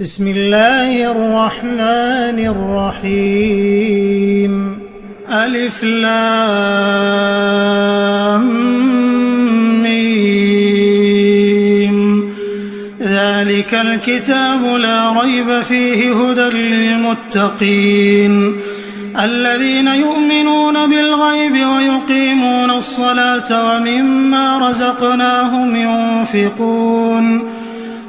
بسم الله الرحمن الرحيم. ألف لام ميم. ذلك الكتاب لا ريب فيه هدى للمتقين الذين يؤمنون بالغيب ويقيمون الصلاة ومما رزقناهم ينفقون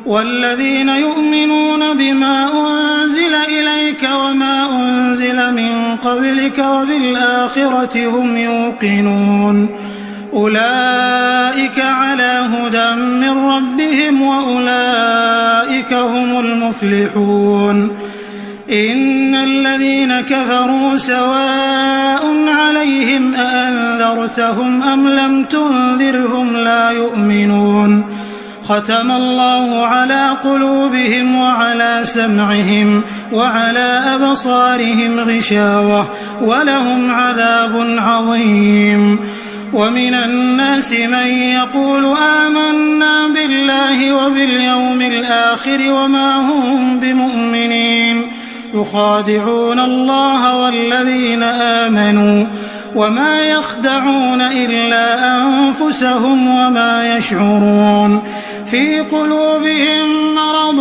والذين يؤمنون بما أنزل إليك وما أنزل من قبلك وبالآخرة هم يوقنون أولئك على هدى من ربهم وأولئك هم المفلحون. إن الذين كفروا سواء عليهم أأنذرتهم أم لم تنذرهم لا يؤمنون. ختم الله على قلوبهم وعلى سمعهم وعلى أبصارهم غشاوة ولهم عذاب عظيم. ومن الناس من يقول آمنا بالله وباليوم الآخر وما هم بمؤمنين يخادعون الله والذين آمنوا وما يخدعون إلا أنفسهم وما يشعرون. في قلوبهم مرض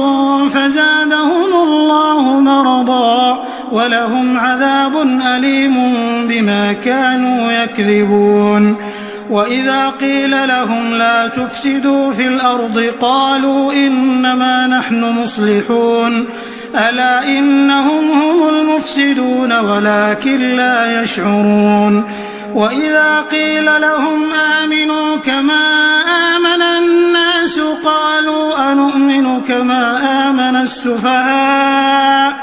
فزادهم الله مرضا ولهم عذاب أليم بما كانوا يكذبون. وإذا قيل لهم لا تفسدوا في الأرض قالوا إنما نحن مصلحون ألا إنهم هم المفسدون ولكن لا يشعرون. وإذا قيل لهم آمنوا كما آمن الناس قالوا أنؤمن كما آمن السفهاء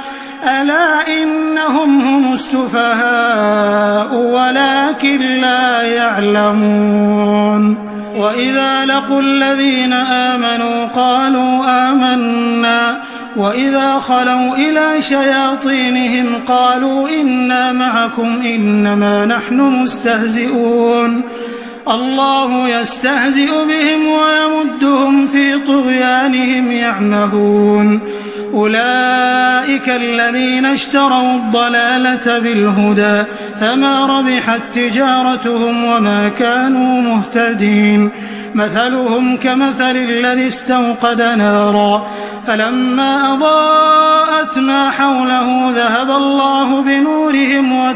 ألا إنهم هم السفهاء ولكن لا يعلمون. وإذا لقوا الذين آمنوا قالوا آمنا وإذا خلوا إلى شياطينهم قالوا إنا معكم إنما نحن مستهزئون. الله يستهزئ بهم ويمدهم في طغيانهم يعمهون. أولئك الذين اشتروا الضلالة بالهدى فما ربحت تجارتهم وما كانوا مهتدين. مثلهم كمثل الذي استوقد نارا فلما أضاءت ما حوله ذهب الله بنورهم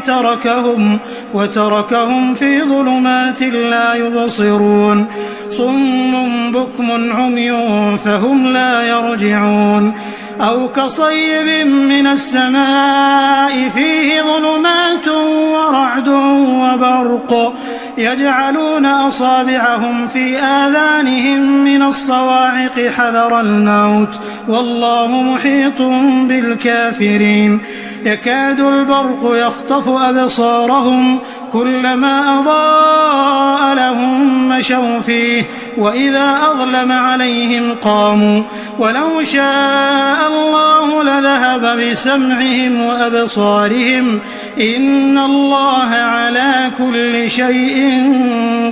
وتركهم في ظلمات لا يبصرون. صم بكم عمي فهم لا يرجعون. أو كصيب من السماء فيه ظلمات ورعد وبرق يجعلون أصابعهم في آذانهم من الصواعق حذر الموت والله محيط بالكافرين. يكاد البرق يخطف أبصارهم كلما أضاء لهم مشوا فيه وإذا أظلم عليهم قاموا ولو شاء الله لذهب بسمعهم وأبصارهم إن الله على كل شيء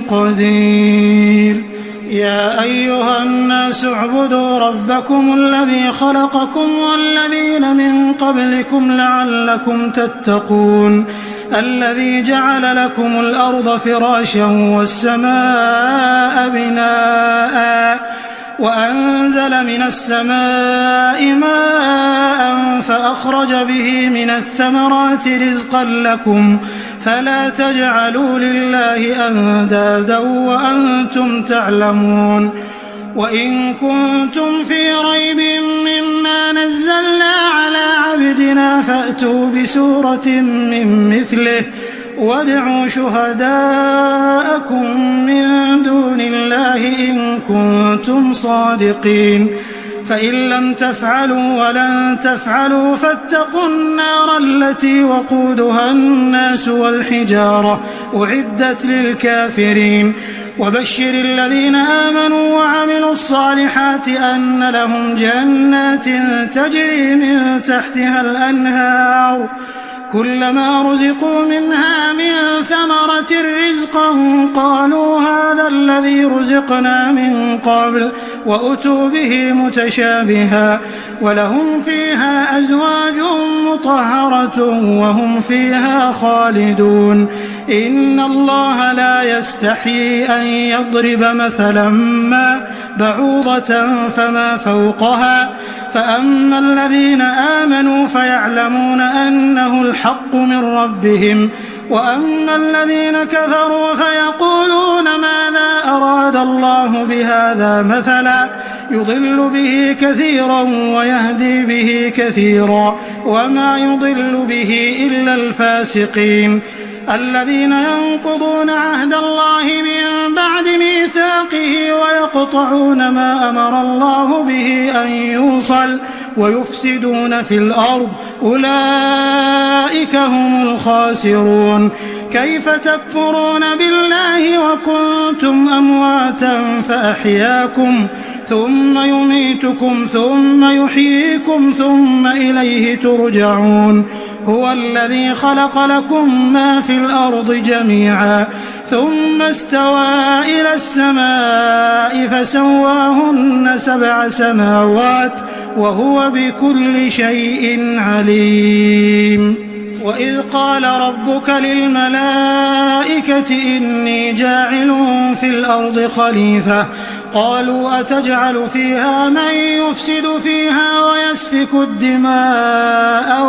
قدير. يا أيها الناس اعبدوا ربكم الذي خلقكم والذين من قبلكم لعلكم تتقون. الذي جعل لكم الأرض فراشا والسماء بناء وأنزل من السماء ماء فأخرج به من الثمرات رزقا لكم فلا تجعلوا لله أندادا وأنتم تعلمون. وإن كنتم في ريب مما نزلنا على عبدنا فأتوا بسورة من مثله وادعوا شهداءكم من دون الله إن كنتم صادقين. فإن لم تفعلوا ولن تفعلوا فاتقوا النار التي وقودها الناس والحجارة أعدت للكافرين. وبشر الذين آمنوا وعملوا الصالحات أن لهم جنات تجري من تحتها الأنهار كلما رزقوا منها من ثمرة رزقا قالوا هذا الذي رزقنا من قبل وأتوا به متشابها ولهم فيها أزواج مطهرة وهم فيها خالدون إن الله لا يستحيي أن يضرب مثلا ما بعوضة فما فوقها فأما الذين آمنوا فيعلمون أنه الحق من ربهم وأما الذين كفروا فيقولون ماذا أراد الله بهذا مثلا يضل به كثيرا ويهدي به كثيرا وما يضل به إلا الفاسقين الذين ينقضون عهد الله من بعد ميثاقه ويقطعون ما أمر الله به أن يوصل ويفسدون في الأرض أولئك هم الخاسرون كيف تكفرون بالله وكنتم أمواتا فأحياكم ثم يميتكم ثم يحييكم ثم إليه ترجعون هو الذي خلق لكم ما في الأرض جميعا ثم استوى إلى السماء فسواهن 7 سماوات وهو بكل شيء عليم وإذ قال ربك للملائكة إني جاعل في الأرض خليفة قالوا أتجعل فيها من يفسد فيها ويسفك الدماء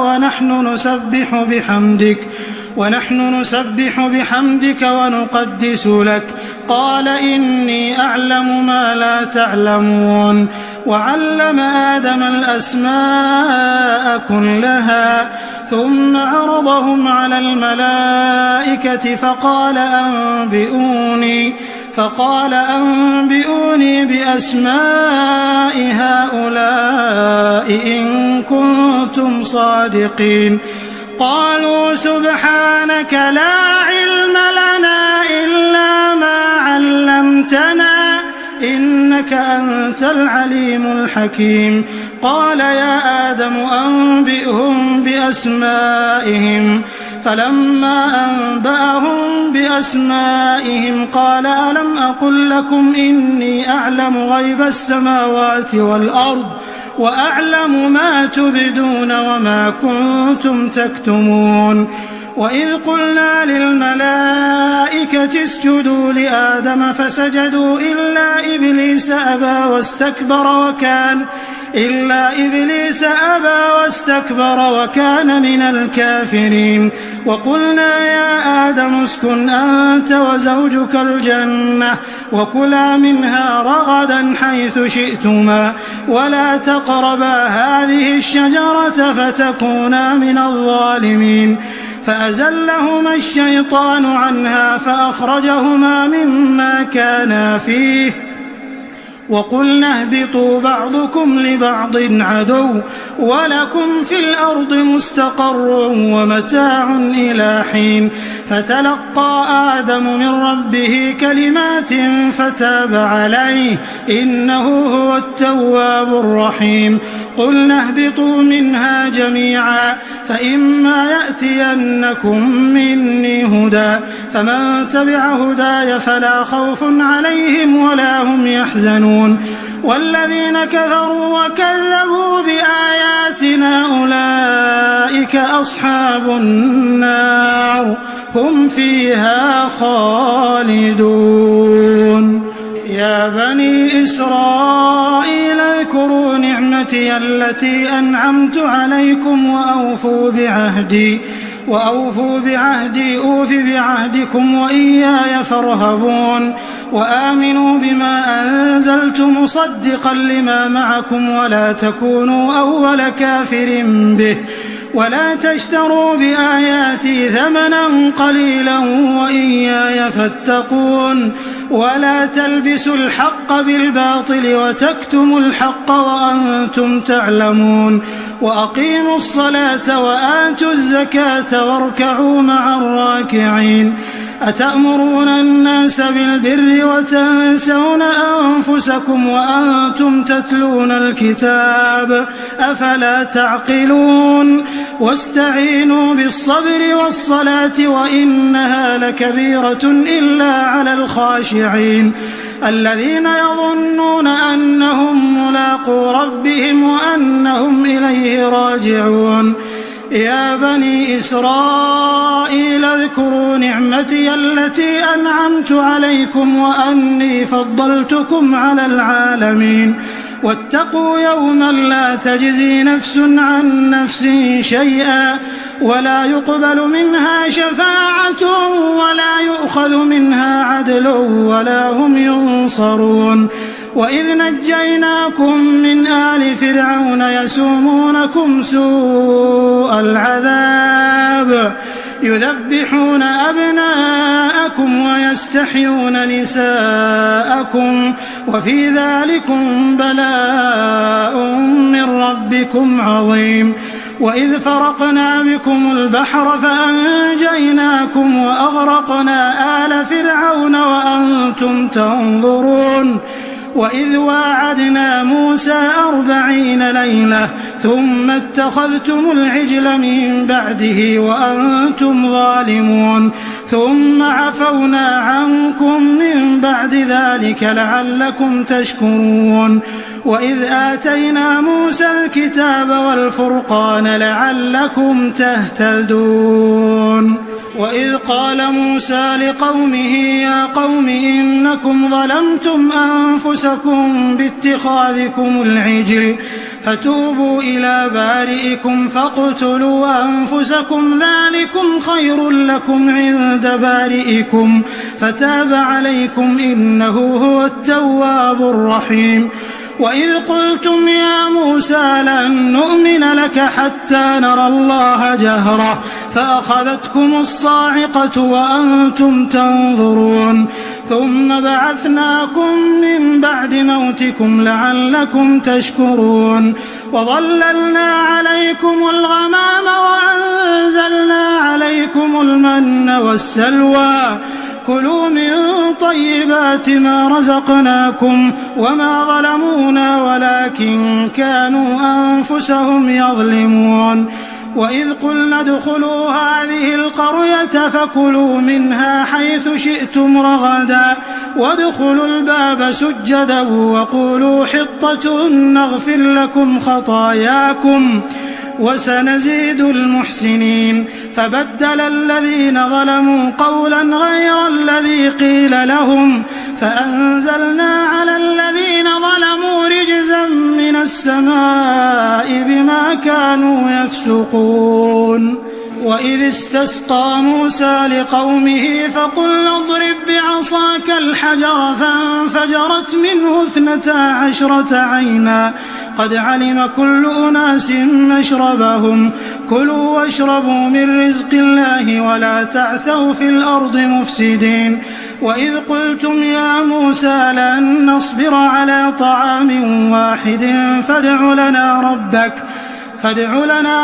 ونحن نسبح بحمدك ونقدس لك قال إني أعلم ما لا تعلمون وعلم آدم الأسماء كلها ثم عرضهم على الملائكة فقال أنبئوني بأسماء هؤلاء إن كنتم صادقين قالوا سبحانك لا علم لنا إلا ما علمتنا إنك أنت العليم الحكيم قال يا آدم أنبئهم بأسمائهم فلما أنبأهم بأسمائهم قال ألم أقل لكم إني أعلم غيب السماوات والأرض وأعلم ما تبدون وما كنتم تكتمون وإذ قلنا للملائكة اسجدوا لآدم فسجدوا إلا إبليس أبى واستكبر وكان من الكافرين وقلنا يا آدم اسكن أنت وزوجك الجنة وكلا منها رغدا حيث شئتما ولا تقربا هذه الشجرة فتكونا من الظالمين فأزلهما الشيطان عنها فأخرجهما مما كانا فيه وقلنا اهبطوا بعضكم لبعض عدو ولكم في الأرض مستقر ومتاع إلى حين فتلقى آدم من ربه كلمات فتاب عليه إنه هو التواب الرحيم قلنا اهبطوا منها جميعا فإما يأتينكم مني هدى فمن تبع هداي فلا خوف عليهم ولا هم يحزنون والذين كفروا وكذبوا بآياتنا أولئك أصحاب النار هم فيها خالدون يا بني إسرائيل اذكروا نعمتي التي أنعمت عليكم وأوفوا بعهدي أوف بعهدكم وإياي فارهبون وآمنوا بما أنزلت مصدقا لما معكم ولا تكونوا أول كافر به ولا تشتروا بآياتي ثمنا قليلا وإياي فاتقون ولا تلبسوا الحق بالباطل وتكتموا الحق وأنتم تعلمون وأقيموا الصلاة وآتوا الزكاة واركعوا مع الراكعين أتأمرون الناس بالبر وتنسون أنفسكم وأنتم تتلون الكتاب أفلا تعقلون واستعينوا بالصبر والصلاة وإنها لكبيرة إلا على الخاشعين الذين يظنون أنهم ملاقو ربهم وأنهم إليه راجعون يا بني إسرائيل اذكروا نعمتي التي أنعمت عليكم وأني فضلتكم على العالمين واتقوا يوما لا تجزي نفس عن نفس شيئا ولا يقبل منها شفاعة ولا يؤخذ منها عدل ولا هم ينصرون وإذ نجيناكم من آل فرعون يسومونكم سوء العذاب يذبحون أبناءكم ويستحيون نساءكم وفي ذلكم بلاء من ربكم عظيم وإذ فرقنا بكم البحر فأنجيناكم وأغرقنا آل فرعون وأنتم تنظرون وإذ واعدنا موسى 40 ليلة ثم اتخذتم العجل من بعده وأنتم ظالمون ثم عفونا عنكم من بعد ذلك لعلكم تشكرون وإذ آتينا موسى الكتاب والفرقان لعلكم تهتدون وإذ قال موسى لقومه يا قوم إنكم ظلمتم أنفسكم باتخاذكم العجل فتوبوا إلى بارئكم فاقتلوا أنفسكم ذلكم خير لكم عند بارئكم فتاب عليكم إنه هو التواب الرحيم وإذ قلتم يا موسى لن نؤمن لك حتى نرى الله جهرة فأخذتكم الصاعقة وأنتم تنظرون ثم بعثناكم من بعد موتكم لعلكم تشكرون وظللنا عليكم الغمام وأنزلنا عليكم المن والسلوى كلوا من طيبات ما رزقناكم وما ظلمونا ولكن كانوا أنفسهم يظلمون وإذ قلنا ادخلوا هذه القرية فكلوا منها حيث شئتم رغدا وادخلوا الباب سجدا وقولوا حطة نغفر لكم خطاياكم وسنزيد المحسنين فبدل الذين ظلموا قولا غير الذي قيل لهم فأنزلنا على الذين ظلموا رجزا من السماء بما كانوا يفسقون وإذ استسقى موسى لقومه فقلنا اضرب بعصاك الحجر فانفجرت منه 12 عينا قد علم كل أناس مشربهم كلوا واشربوا من رزق الله ولا تعثوا في الأرض مفسدين وإذ قلتم يا موسى لن نصبر على طعام واحد فادع لنا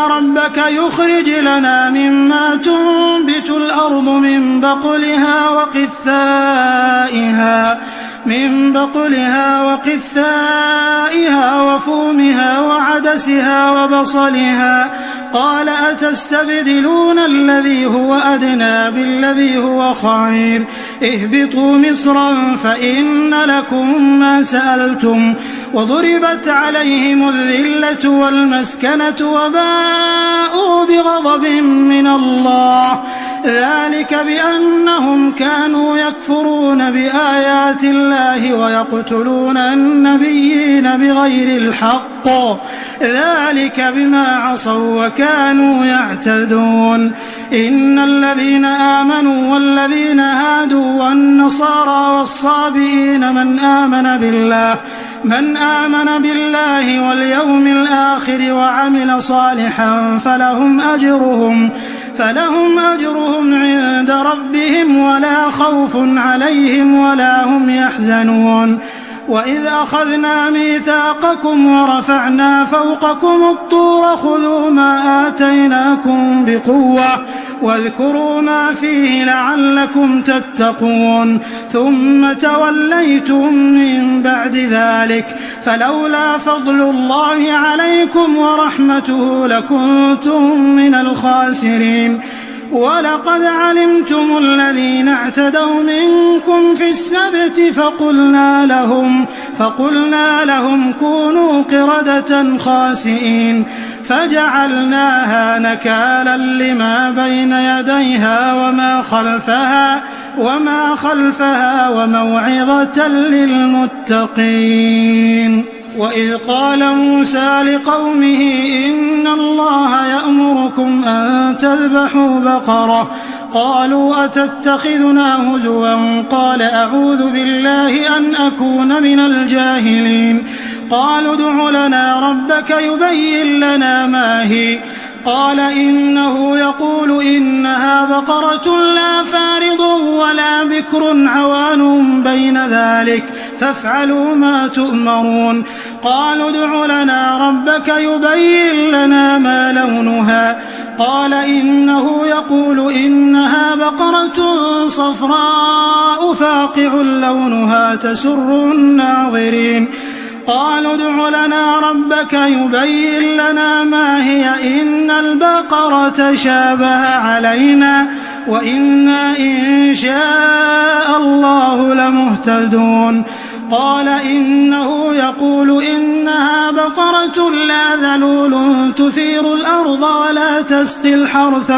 ربك يخرج لنا مما تنبت الأرض من بقلها وقثائها وفومها وعدسها وبصلها قال أتستبدلون الذي هو أدنى بالذي هو خير اهبطوا مصرا فإن لكم ما سألتم وضربت عليهم الذلة والمسكنة وباءوا بغضب من الله ذلك بأنهم كانوا يكفرون بآيات الله ويقتلون النبيين بغير الحق ذلك بما عصوا وكانوا يعتدون إن الذين آمنوا والذين هادوا والنصارى والصابئين من آمن بالله واليوم الآخر وعمل صالحا فلهم أجرهم عند ربهم ولا خوف عليهم ولا هم يحزنون وإذ أخذنا ميثاقكم ورفعنا فوقكم الطور خذوا ما آتيناكم بقوة واذكروا ما فيه لعلكم تتقون ثم توليتم من بعد ذلك فلولا فضل الله عليكم ورحمته لكنتم من الخاسرين ولقد علمتم الذين اعتدوا منكم في السبت فقلنا لهم كونوا قردة خاسئين فجعلناها نكالا لما بين يديها وما خلفها وموعظة للمتقين. وإذ قال موسى لقومه إن الله يأمركم أن تذبحوا بقرة قالوا أتتخذنا هزوا قال أعوذ بالله أن أكون من الجاهلين قالوا ادع لنا ربك يبين لنا ما هي قال إنه يقول إنها بقرة لا فارض ولا بكر عوان بين ذلك فافعلوا ما تؤمرون قالوا ادع لنا ربك يبين لنا ما لونها قال إنه يقول إنها بقرة صفراء فاقع لونها تسر الناظرين قالوا ادع لنا ربك يبين لنا ما هي إن البقرة شابه علينا وإنا إن شاء الله لمهتدون قال إنه يقول إنها بقرة لا ذلول تثير الأرض ولا تسقي الحرث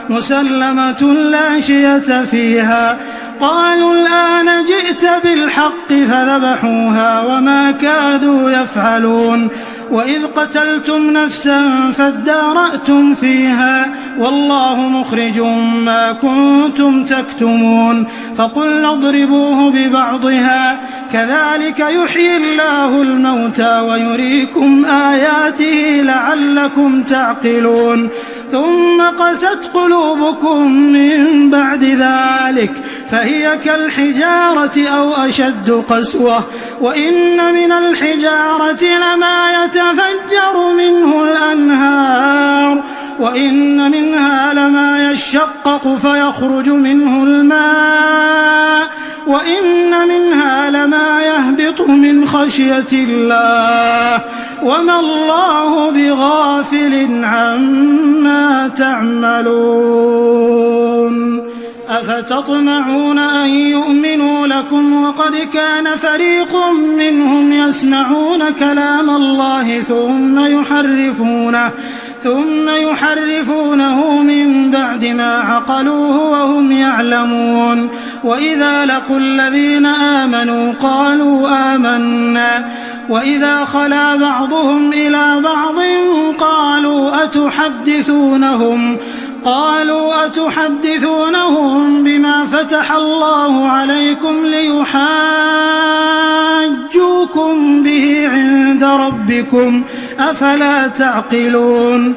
مسلمة لا شية فيها قالوا الآن جئت بالحق فذبحوها وما كادوا يفعلون وإذ قتلتم نفسا فادارأتم فيها والله مخرج ما كنتم تكتمون فقلنا اضربوه ببعضها كذلك يحيي الله الموتى ويريكم آياته لعلكم تعقلون ثم قست قلوبكم من بعد ذلك فهي كالحجارة أو أشد قسوة وإن من الحجارة لما يتفجر منه الأنهار وإن منها لما يشقق فيخرج منه الماء وإن منها لما يهبط من خشية الله وما الله بغافل عما تعملون أفتطمعون أن يؤمنوا لكم وقد كان فريق منهم يسمعون كلام الله ثم يحرفونه من بعد ما عقلوه وهم يعلمون وإذا لقوا الذين آمنوا قالوا آمنا وإذا خلا بعضهم إلى بعض قالوا أتحدثونهم بما فتح الله عليكم ليحاجوكم به عند ربكم أفلا تعقلون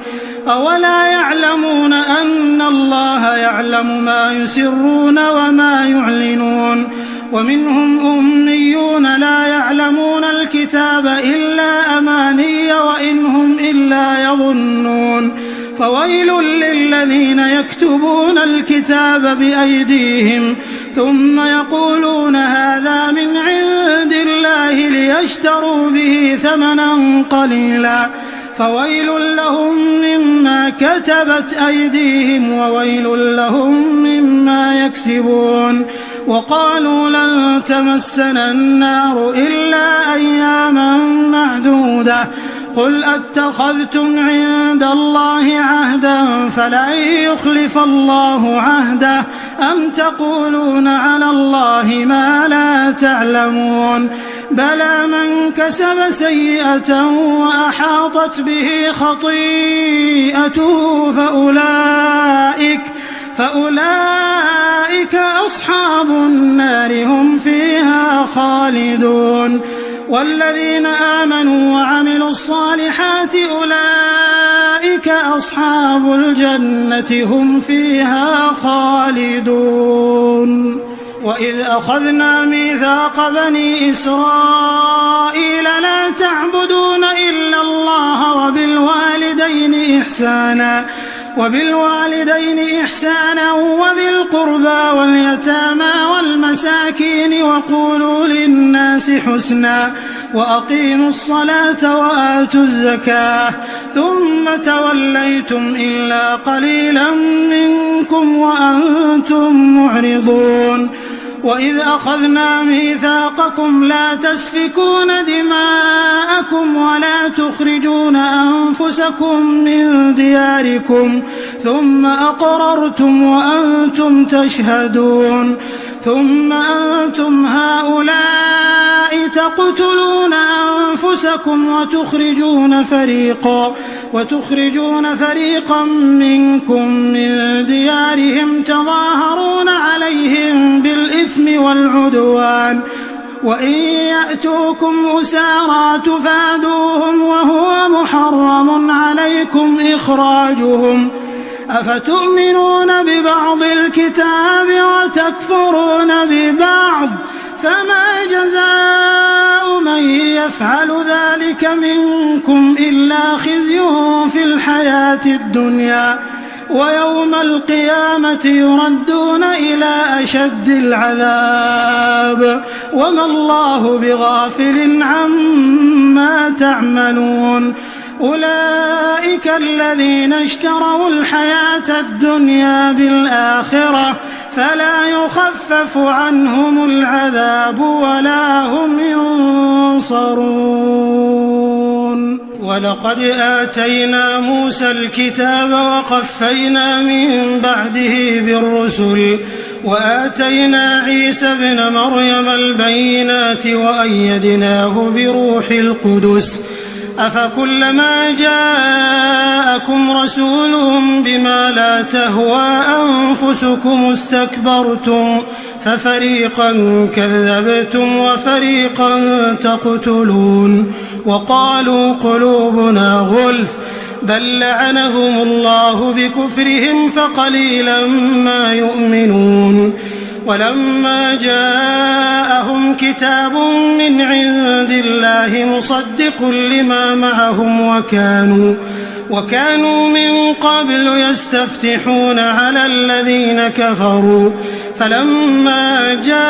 أولا يعلمون أن الله يعلم ما يسرون وما يعلنون ومنهم أميون لا يعلمون الكتاب إلا أماني وإن هم إلا يظنون فويل للذين يكتبون الكتاب بأيديهم ثم يقولون هذا من عند الله ليشتروا به ثمنا قليلا فويل لهم مما كتبت أيديهم وويل لهم مما يكسبون وقالوا لن تمسنا النار إلا أياما معدودة قل أتخذتم عند الله عهدا فلن يخلف الله عهده أم تقولون على الله ما لا تعلمون بلى من كسب سيئة وأحاطت به خطيئته فأولئك أصحاب النار هم فيها خالدون والذين آمنوا وعملوا الصالحات أولئك أصحاب الجنة هم فيها خالدون وإذ أخذنا ميثاق بني إسرائيل لا تعبدون إلا الله وبالوالدين إحسانا وبالوالدين إحسانا وذي القربى واليتامى والمساكين وقولوا للناس حسنا وأقيموا الصلاة وآتوا الزكاة ثم توليتم إلا قليلا منكم وأنتم معرضون وإذ أخذنا ميثاقكم لا تسفكون دماءكم ولا تخرجون أنفسكم من دياركم ثم أقررتم وأنتم تشهدون ثم أنتم هؤلاء تقتلون أنفسكم وتخرجون فريقا منكم من ديارهم تظاهرون عليهم بالإثم والعدوان وإن يأتوكم أسارى تفادوهم وهو محرم عليكم إخراجهم أفتؤمنون ببعض الكتاب وتكفرون ببعض فما جزاء من يفعل ذلك منكم إلا خزي في الحياة الدنيا ويوم القيامة يردون إلى أشد العذاب وما الله بغافل عما تعملون أولئك الذين اشتروا الحياة الدنيا بالآخرة فلا يخفف عنهم العذاب ولا هم ينصرون ولقد آتينا موسى الكتاب وقفينا من بعده بالرسل وآتينا عيسى ابن مريم البينات وأيدناه بروح القدس أفكلما جاءكم رسول بما لا تهوى أنفسكم استكبرتم ففريقا كذبتم وفريقا تقتلون وقالوا قلوبنا غلف بل لعنهم الله بكفرهم فقليلا ما يؤمنون ولما جاءهم كتاب من عند الله مصدق لما معهم وكانوا من قبل يستفتحون على الذين كفروا فلما جاءهم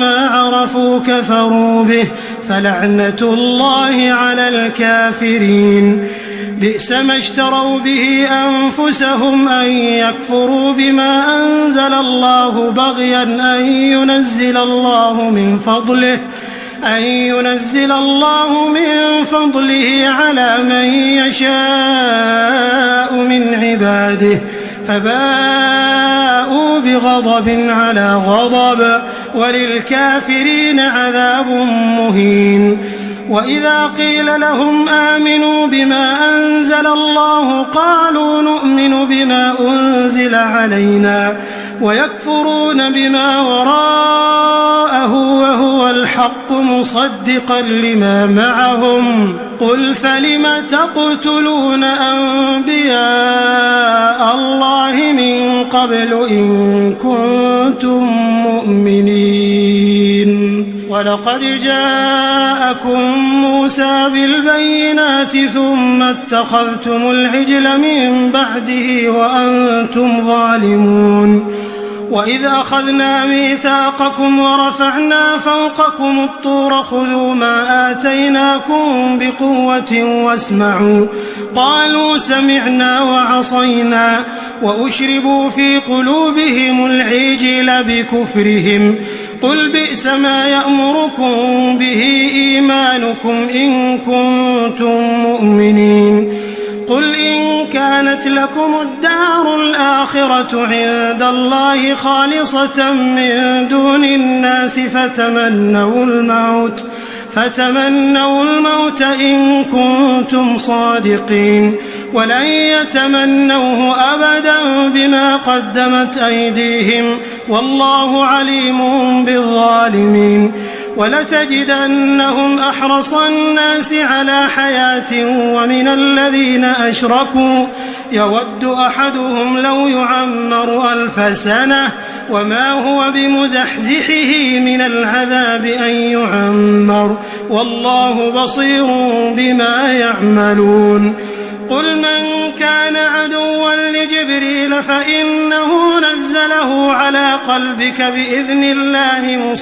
ما عرفوا كفروا به فلعنة الله على الكافرين بئس ما اشتروا به أنفسهم أن يكفروا بما أنزل الله بغيا أن ينزل الله من فضله على من يشاء من عباده فباءوا بغضب على غضب وللكافرين عذاب مهين وإذا قيل لهم آمنوا بما أنزل الله قالوا نؤمن بما أنزل علينا ويكفرون بما وراءه وهو الحق مصدقا لما معهم قل فلم تقتلون أنبياء الله من قبل إن كنتم مؤمنين ولقد جاءكم موسى بالبينات ثم اتخذتم العجل من بعده وأنتم ظالمون وإذ أخذنا ميثاقكم ورفعنا فوقكم الطور خذوا ما آتيناكم بقوة واسمعوا قالوا سمعنا وعصينا وأشربوا في قلوبهم العجل بكفرهم قل بئس ما يأمركم به إيمانكم إن كنتم مؤمنين قل إن كانت لكم الدار الآخرة عند الله خالصة من دون الناس فتمنوا الموت إن كنتم صادقين ولن يتمنوه أبدا بما قدمت أيديهم والله عليم بالظالمين ولتجدنهم أحرص الناس على حياة ومن الذين أشركوا يود أحدهم لو يعمر 1000 سنة وما هو بمزحزحه من العذاب أن يعمر والله بصير بما يعملون قل من جبريل فإنه نزله على قلبك بإذن الله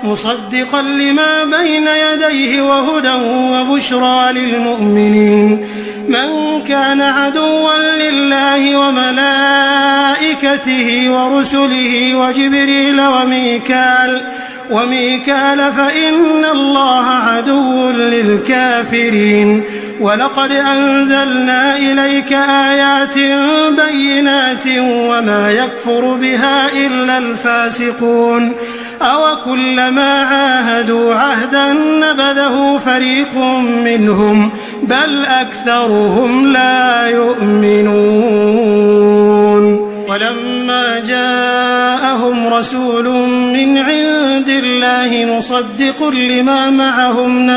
مصدقا لما بين يديه وهدى وبشرى للمؤمنين. من كان عدوا لله وملائكته ورسله وجبريل وميكال فإن الله عدو للكافرين. ولقد أنزلنا إليك آيات بينات وما يكفر بها إلا الفاسقون. أوكلما عاهدوا عهدا نبذه فريق منهم بل أكثرهم لا يؤمنون. ولما جاءهم رسول من عند الله مصدق لما معهم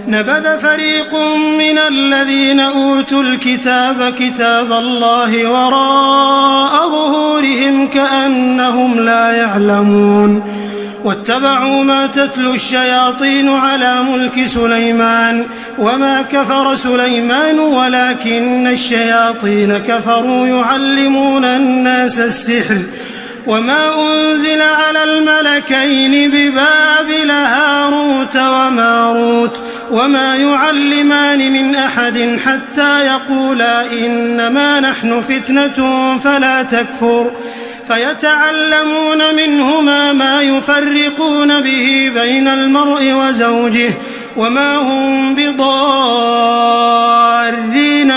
نبذ فريق من الذين أوتوا الكتاب كتاب الله وراء ظهورهم كأنهم لا يعلمون. واتبعوا ما تتلو الشياطين على ملك سليمان وما كفر سليمان ولكن الشياطين كفروا يعلمون الناس السحر وما أنزل على الملكين ببابل هاروت وماروت وما يعلمان من أحد حتى يقولا إنما نحن فتنة فلا تكفر فيتعلمون منهما ما يفرقون به بين المرء وزوجه وما هم بضارين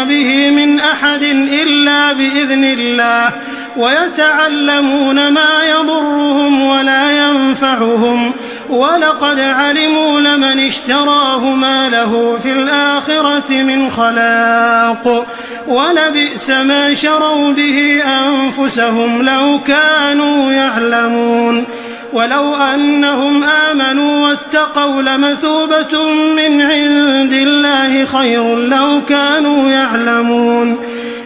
به من أحد إلا بإذن الله ويتعلمون ما يضرهم ولا ينفعهم ولقد علموا لمن اشتراه ما له في الآخرة من خلاق ولبئس ما شروا به أنفسهم لو كانوا يعلمون. ولو أنهم آمنوا واتقوا لمثوبة من عند الله خير لو كانوا يعلمون.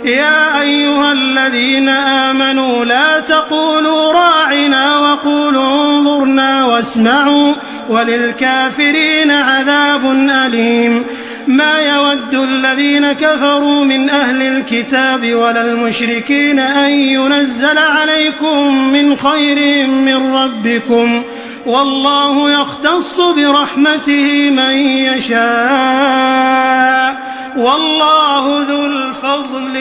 يا أيها الذين آمنوا لا تقولوا راعنا وقولوا انظرنا واسمعوا وللكافرين عذاب أليم. ما يود الذين كفروا من أهل الكتاب ولا المشركين أن ينزل عليكم من خير من ربكم والله يختص برحمته من يشاء والله ذو الفضل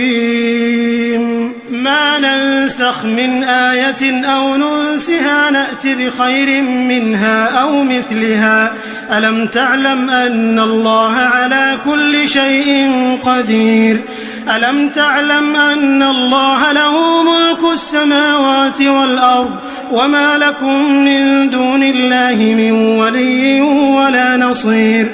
العظيم. ما ننسخ من آية أو ننسها نأت بخير منها أو مثلها. ألم تعلم أن الله على كل شيء قدير. ألم تعلم أن الله له ملك السماوات والأرض وما لكم من دون الله من ولي ولا نصير.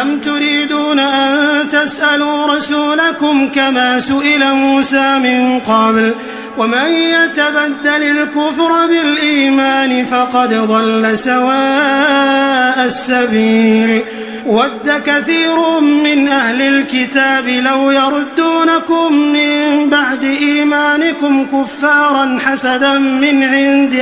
أم تريدون أن تسألوا رسولكم كما سئل موسى من قبل ومن يتبدل الكفر بالإيمان فقد ضل سواء السبيل. ود كثير من أهل الكتاب لو يردونكم من بعد إيمانكم كفارا حسدا من عند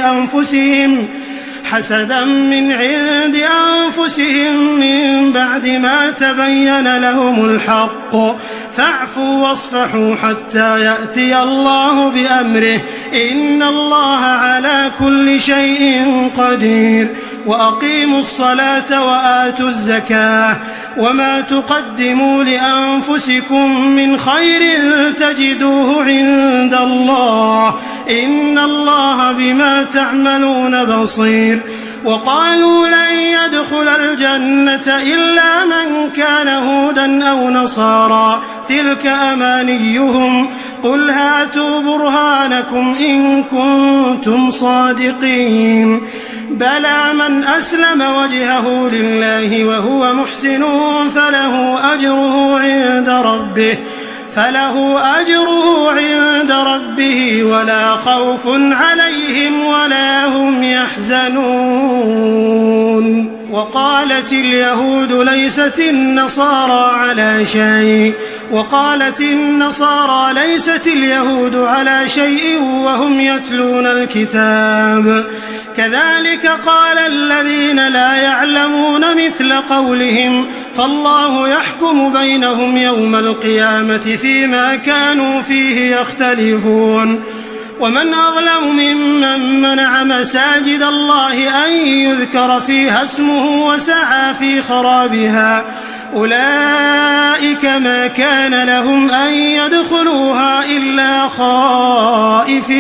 أنفسهم من بعد ما تبين لهم الحق فاعفوا واصفحوا حتى يأتي الله بأمره إن الله على كل شيء قدير. وأقيموا الصلاة وآتوا الزكاة وما تقدموا لأنفسكم من خير تجدوه عند الله إن الله بما تعملون بصير. وقالوا لن يدخل الجنة إلا من كان هودا أو نصارى تلك أمانيهم قل هاتوا برهانكم إن كنتم صادقين. بلى من أسلم وجهه لله وهو محسن فله أجره عند ربه ولا خوف عليهم ولا هم يحزنون. وقالت اليهود ليست النصارى على شيء وقالت النصارى ليست اليهود على شيء وهم يتلون الكتاب كذلك قال الذين لا يعلمون مثل قولهم فالله يحكم بينهم يوم القيامة فيما كانوا فيه يختلفون ومن أظلم ممن منع مساجد الله أن يذكر فيها اسمه وسعى في خرابها أولئك ما كان لهم أن يدخلوها إلا خائفين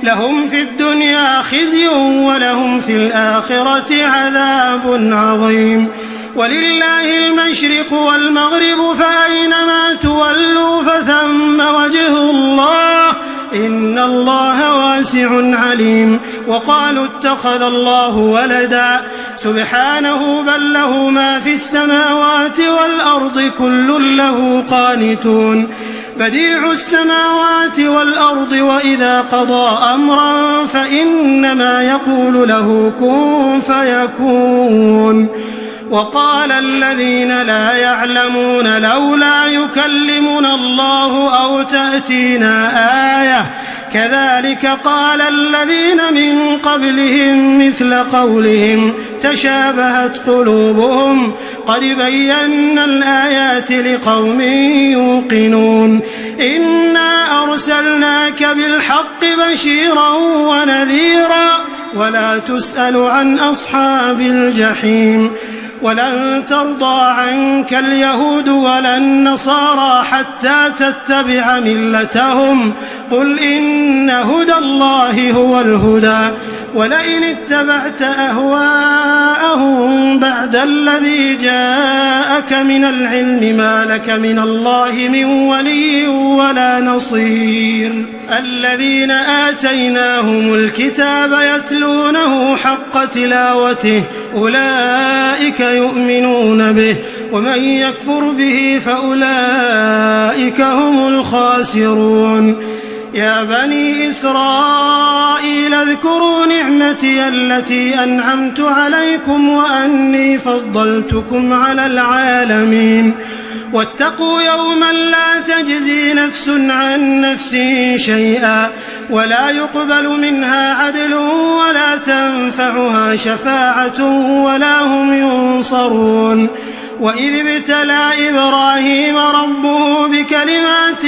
لهم في الدنيا خزي ولهم في الآخرة عذاب عظيم ولله المشرق والمغرب فأينما تولوا فثم وجه الله إن الله واسع عليم وقالوا اتخذ الله ولدا سبحانه بل له ما في السماوات والأرض كل له قانتون بديع السماوات والأرض وإذا قضى أمرا فإنما يقول له كن فيكون وقال الذين لا يعلمون لولا يكلمنا الله أو تأتينا آية كذلك قال الذين من قبلهم مثل قولهم تشابهت قلوبهم قد بينا الآيات لقوم يوقنون إنا أرسلناك بالحق بشيرا ونذيرا ولا تسأل عن أصحاب الجحيم ولن ترضى عنك اليهود ولا النصارى حتى تتبع ملتهم قل إن هدى الله هو الهدى ولئن اتبعت أهواءهم بعد الذي جاءك من العلم ما لك من الله من ولي ولا نصير الذين آتيناهم الكتاب يتلونه حق تلاوته أولئك يؤمنون به ومن يكفر به فأولئك هم الخاسرون يا بني إسرائيل اذكروا نعمتي التي أنعمت عليكم وأني فضلتكم على العالمين واتقوا يوما لا تجزي نفس عن نفس شيئا ولا يقبل منها عدل ولا تنفعها شفاعة ولا هم ينصرون وإذ ابتلى إبراهيم ربه بكلمات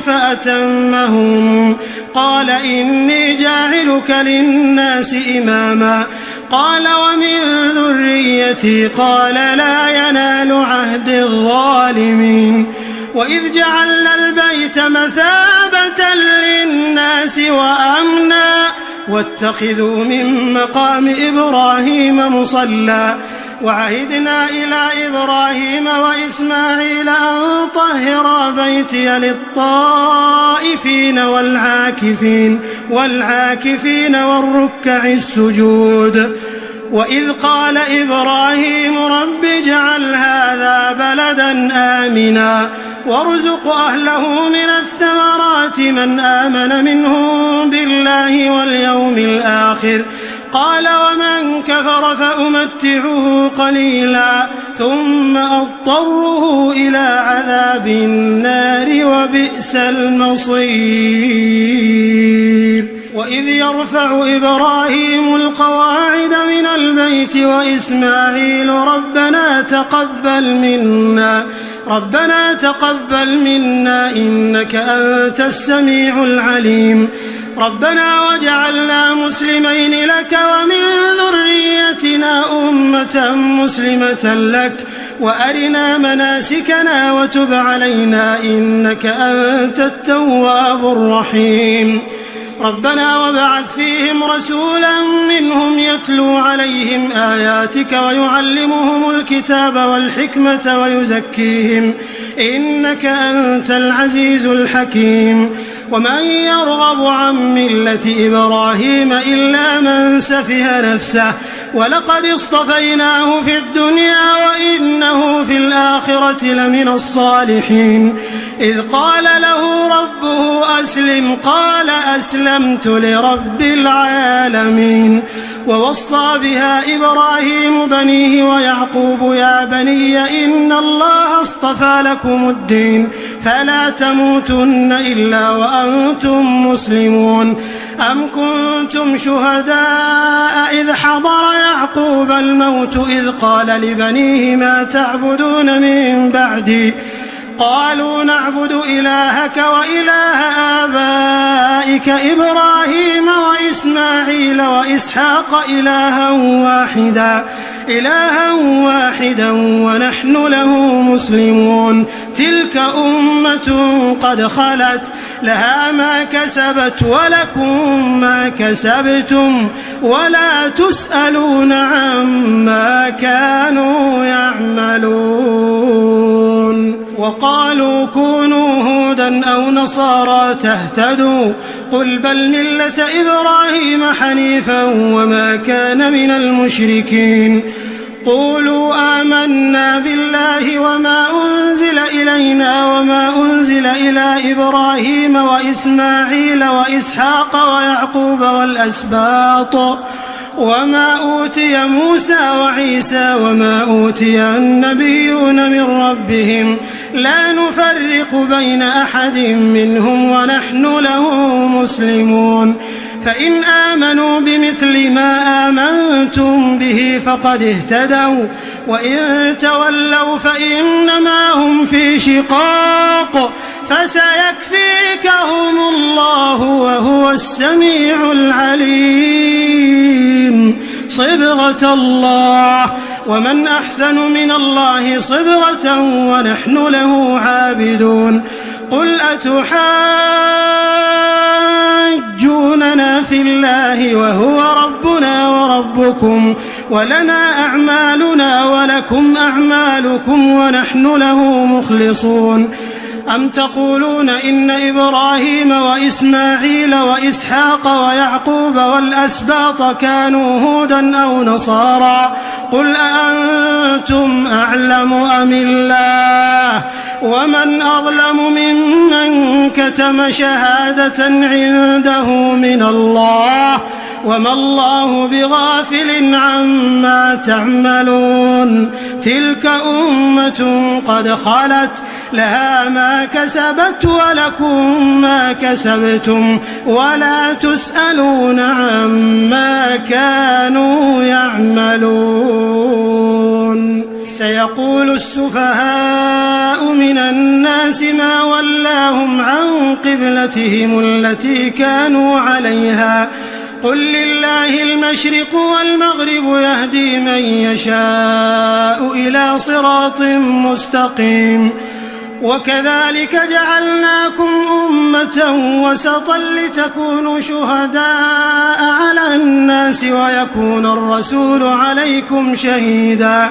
فأتمهم قال إني جاعلك للناس إماما قال ومن ذريتي قال لا ينال عهد الظالمين وإذ جعلنا البيت مثابة للناس وأمنا واتخذوا من مقام إبراهيم مصلى وعهدنا إلى إبراهيم وإسماعيل أن طهرا بيتي للطائفين والعاكفين والركع السجود وإذ قال إبراهيم رب اجعل هذا بلدا آمنا وارزق أهله من الثمرات من آمن منهم بالله واليوم الآخر قال ومن كفر فأمتعه قليلا ثم أضطره إلى عذاب النار وبئس المصير وإذ يرفع إبراهيم القواعد من البيت وإسماعيل ربنا تقبل منا إنك أنت السميع العليم ربنا واجعلنا مسلمين لك ومن ذريتنا أمة مسلمة لك وأرنا مناسكنا وتب علينا إنك أنت التواب الرحيم ربنا وابعث فيهم رسولا منهم يتلو عليهم آياتك ويعلمهم الكتاب والحكمة ويزكيهم إنك أنت العزيز الحكيم ومن يرغب عن ملة إبراهيم إلا من سفه نفسه ولقد اصطفيناه في الدنيا وإنه في الآخرة لمن الصالحين إذ قال له ربه أسلم قال أسلمت لرب العالمين. ووصى بها إبراهيم بنيه ويعقوب يا بني إن الله اصطفى لكم الدين فلا تموتن إلا وأنتم مسلمون. أم كنتم شهداء إذ حضر يعقوب الموت إذ قال لبنيه ما تعبدون من بعدي قالوا نعبد إلهك وإله آبائك إبراهيم وإسماعيل وإسحاق إلها واحدا ونحن له مسلمون. تلك أمة قد خلت لها ما كسبت ولكم ما كسبتم ولا تسألون عما كانوا يعملون. وقالوا كونوا هودا أو نصارى تهتدوا قل بل ملة إبراهيم حنيفا وما كان من المشركين. قولوا آمنا بالله وما أنزل إلينا وما أنزل إلى إبراهيم وإسماعيل وإسحاق ويعقوب والأسباط وما أوتي موسى وعيسى وما أوتي النبيون من ربهم لا نفرق بين أحد منهم ونحن له مسلمون. فإن آمنوا بمثل ما آمنتم به فقد اهتدوا وإن تولوا فإنما هم في شقاق فسيكفيكهم الله وهو السميع العليم. صبغة الله ومن أحسن من الله صبغة ونحن له عابدون. قل أتحاجوننا في الله وهو ربنا وربكم ولنا أعمالنا ولكم أعمالكم ونحن له مخلصون. أم تقولون إن إبراهيم وإسماعيل وإسحاق ويعقوب والأسباط كانوا هودا أو نصارى قل أأنتم أعلم أم الله ومن أظلم ممن كتم شهادة عنده من الله وما الله بغافل عما تعملون. تلك أمة قد خلت لها ما كسبت ولكم ما كسبتم ولا تسألون عما كانوا يعملون. سيقول السفهاء من الناس ما ولاهم عن قبلتهم التي كانوا عليها قل لله المشرق والمغرب يهدي من يشاء إلى صراط مستقيم. وكذلك جعلناكم أمة وسطا لتكونوا شهداء على الناس ويكون الرسول عليكم شهيدا.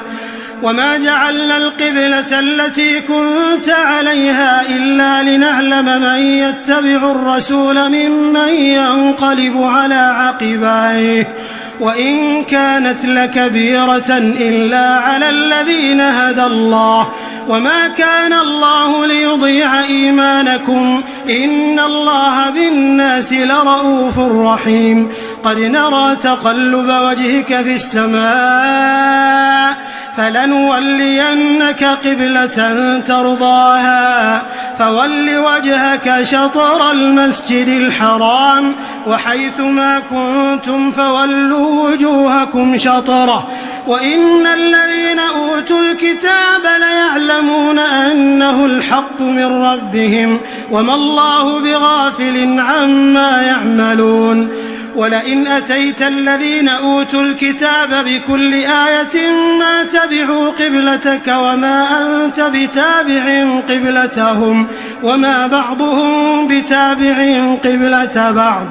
وما جعلنا القبلة التي كنت عليها إلا لنعلم من يتبع الرسول ممن ينقلب على عقبيه وإن كانت لكبيرة إلا على الذين هدى الله وما كان الله ليضيع إيمانكم إن الله بالناس لرؤوف رحيم. قد نرى تقلب وجهك في السماء فلنولينك قبلة ترضاها فول وجهك شطر المسجد الحرام وحيث ما كنتم فولوا وجوهكم شطره وإن الذين أوتوا الكتاب ليعلمون أنه الحق من ربهم وما الله بغافل عما يعملون. ولئن أتيت الذين أوتوا الكتاب بكل آية ما تبعوا قبلتك وما أنت بتابع قبلتهم وما بعضهم بتابع قبلة بعض.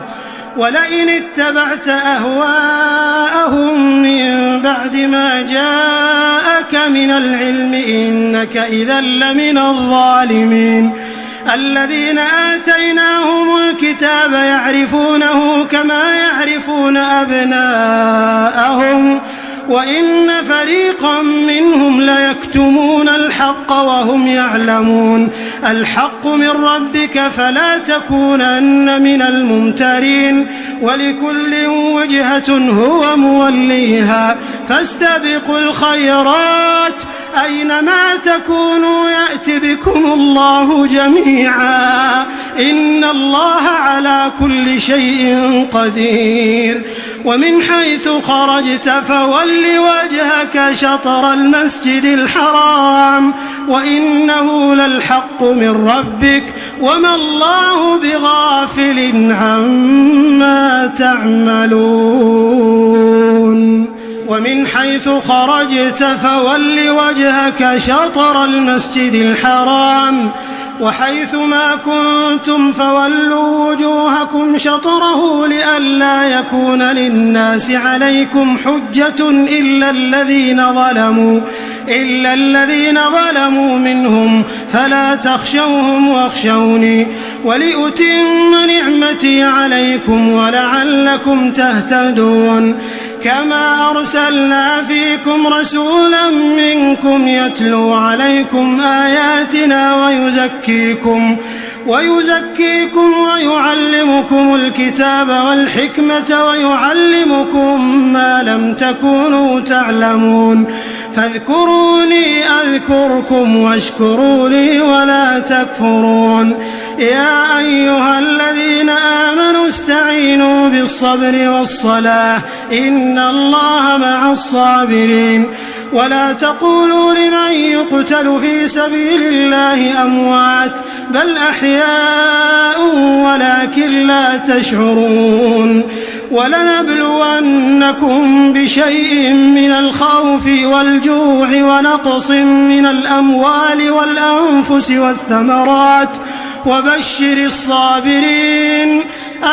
ولئن اتبعت أهواءهم من بعد ما جاءك من العلم إنك إذا لمن الظالمين. الذين آتيناهم الكتاب يعرفونه كما يعرفون أبناءهم وإن فريقا منهم ليكتمون الحق الحق وهم يعلمون الحق من ربك فلا تكونن من الممترين ولكل وجهة هو موليها فاستبقوا الخيرات أينما تكونوا يأت بكم الله جميعا إن الله على كل شيء قدير ومن حيث خرجت فول وجهك شطر المسجد الحرام وإنه للحق من ربك وما الله بغافل عما تعملون ومن حيث خرجت فول وجهك شطر المسجد الحرام وحيث ما كنتم فولوا وجوهكم شطره لئلا يكون للناس عليكم حجة إلا الذين ظلموا منهم فلا تخشوهم واخشوني ولأتم نعمتي عليكم ولعلكم تهتدون كما أرسلنا فيكم رسولا منكم يتلو عليكم آياتنا ويزكيكم ويعلمكم الكتاب والحكمة ويعلمكم ما لم تكونوا تعلمون فاذكروني أذكركم واشكروا لي ولا تكفرون يا أيها الذين آمنوا استعينوا بالصبر والصلاة إن الله مع الصابرين ولا تقولوا لمن يقتل في سبيل الله أموات بل أحياء ولكن لا تشعرون ولنبلونكم بشيء من الخوف والجوع ونقص من الأموال والأنفس والثمرات وبشر الصابرين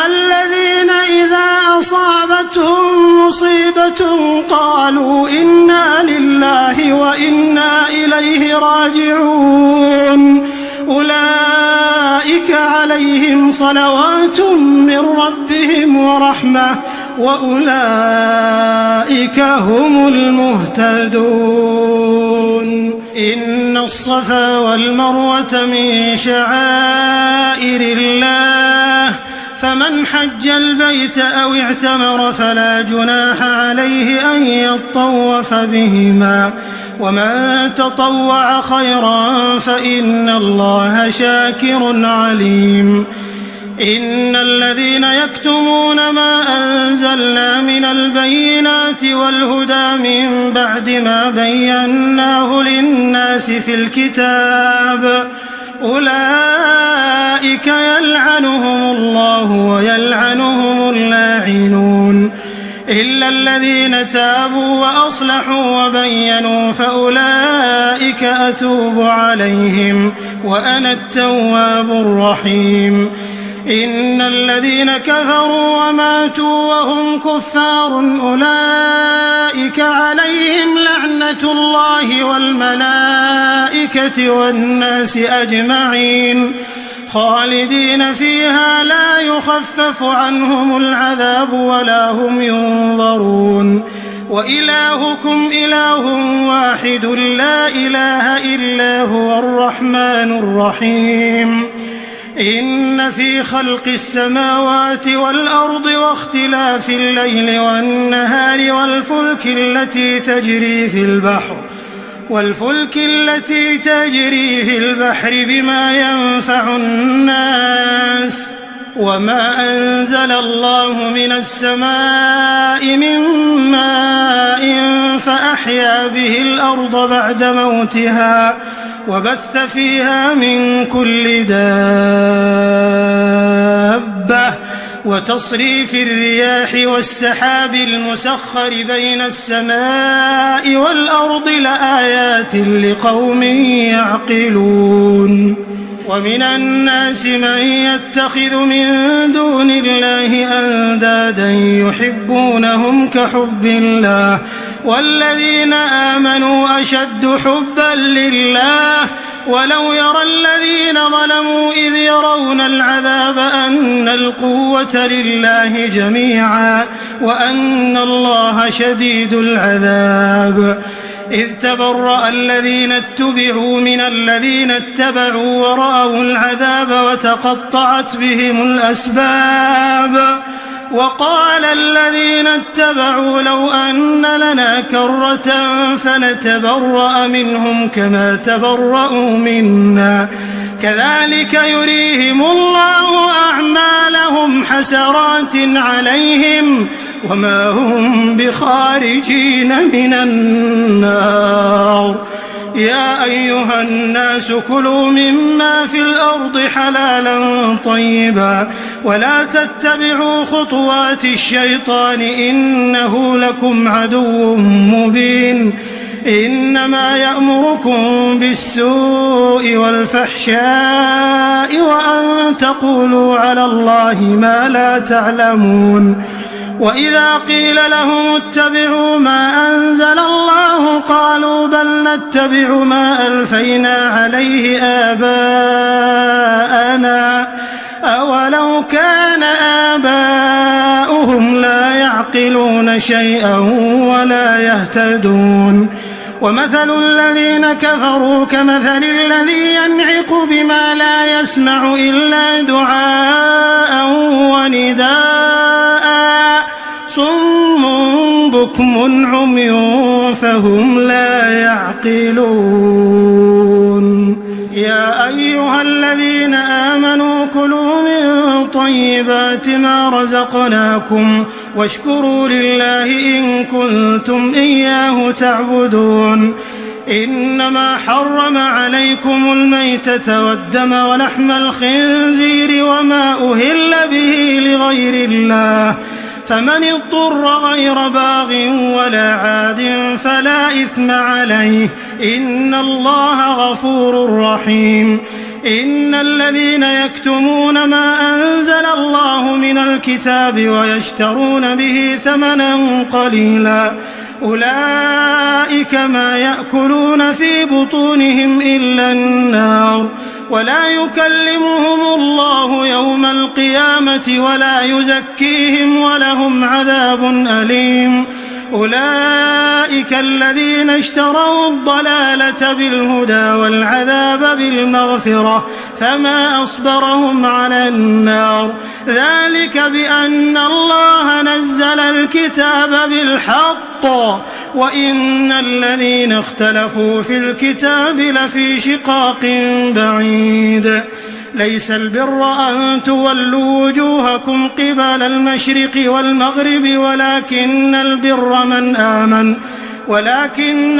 الذين إذا أصابتهم مصيبة قالوا إنا لله وإنا إليه راجعون أولئك عليهم صلوات من ربهم ورحمة وأولئك هم المهتدون إن الصفا والمروة من شعائر الله فمن حج البيت أو اعتمر فلا جناح عليه أن يطوف بهما ومن تطوع خيرا فإن الله شاكر عليم إن الذين يكتمون ما أنزلنا من البينات والهدى من بعد ما بيناه للناس في الكتاب أولئك يلعنهم الله ويلعنهم اللاعنون إلا الذين تابوا وأصلحوا وبينوا فأولئك أتوب عليهم وأنا التواب الرحيم إن الذين كفروا وماتوا وهم كفار أولئك عليهم لعنة الله والملائكة والناس أجمعين خالدين فيها لا يخفف عنهم العذاب ولا هم ينظرون وإلهكم إله واحد لا إله إلا هو الرحمن الرحيم إن في خلق السماوات والأرض واختلاف الليل والنهار والفلك التي تجري في البحر بما ينفع الناس وما أنزل الله من السماء من ماء فأحيا به الأرض بعد موتها وبث فيها من كل دابة وتصريف الرياح والسحاب المسخر بين السماء والأرض لآيات لقوم يعقلون ومن الناس من يتخذ من دون الله أندادا يحبونهم كحب الله والذين آمنوا أشد حبا لله ولو يرى الذين ظلموا إذ يرون العذاب أن القوة لله جميعا وأن الله شديد العذاب إذ تبرأ الذين اتبعوا من الذين اتبعوا ورأوا العذاب وتقطعت بهم الأسباب وقال الذين اتبعوا لو أن لنا كرة فنتبرأ منهم كما تبرأوا منا كذلك يريهم الله أعمالهم حسرات عليهم وما هم بخارجين من النار يا أيها الناس كلوا مما في الأرض حلالا طيبا ولا تتبعوا خطوات الشيطان إنه لكم عدو مبين إنما يأمركم بالسوء والفحشاء وأن تقولوا على الله ما لا تعلمون وإذا قيل لهم اتبعوا ما أنزل الله قالوا بل نتبع ما ألفينا عليه آباءنا أولو كان آباؤهم لا يعقلون شيئا ولا يهتدون ومثل الذين كفروا كمثل الذي ينعق بما لا يسمع إلا دعاء ونداء صم بكم عمي فهم لا يعقلون يا أيها الذين آمنوا كلوا من طيبات ما رزقناكم واشكروا لله إن كنتم إياه تعبدون إنما حرم عليكم الميتة والدم ولحم الخنزير وما أهل به لغير الله فمن اضطر غير باغ ولا عاد فلا إثم عليه إن الله غفور رحيم إن الذين يكتمون ما أنزل الله من الكتاب ويشترون به ثمنا قليلا أولئك ما يأكلون في بطونهم إلا النار ولا يكلمهم الله يوم القيامة ولا يزكيهم ولهم عذاب أليم أولئك الذين اشتروا الضلالة بالهدى والعذاب بالمغفرة فما أصبرهم على النار ذلك بأن الله نزل الكتاب بالحق وإن الذين اختلفوا في الكتاب لفي شقاق بعيد ليس البر أن تولوا وجوهكم قبل المشرق والمغرب ولكن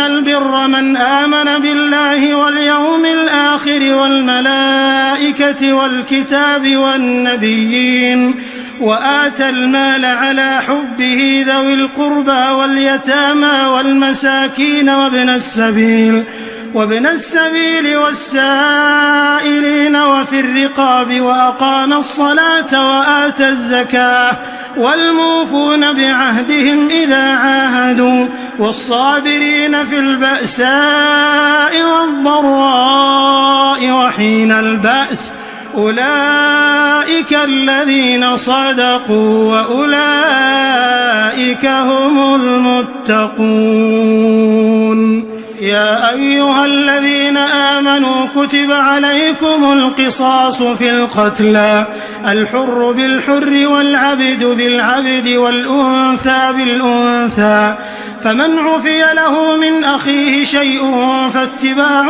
البر من آمن بالله واليوم الآخر والملائكة والكتاب والنبيين وآتى المال على حبه ذوي القربى واليتامى والمساكين وابن السبيل والسائلين وفي الرقاب وأقام الصلاة وآتى الزكاة والموفون بعهدهم إذا عاهدوا والصابرين في البأساء والضراء وحين البأس أولئك الذين صدقوا وأولئك هم المتقون يا أيها الذين آمنوا كتب عليكم القصاص في القتلى الحر بالحر والعبد بالعبد والأنثى بالأنثى فمن عفي له من أخيه شيء فاتباع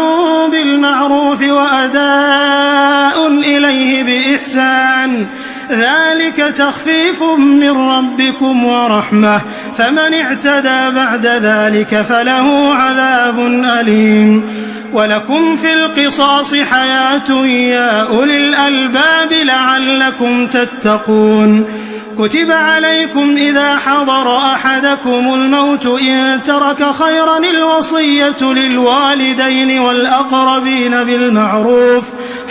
بالمعروف وأداء إليه بإحسان ذلك تخفيف من ربكم ورحمة فمن اعتدى بعد ذلك فله عذاب أليم ولكم في القصاص حياة يا أولي الألباب لعلكم تتقون كتب عليكم إذا حضر أحدكم الموت إن ترك خيرا الوصية للوالدين والأقربين بالمعروف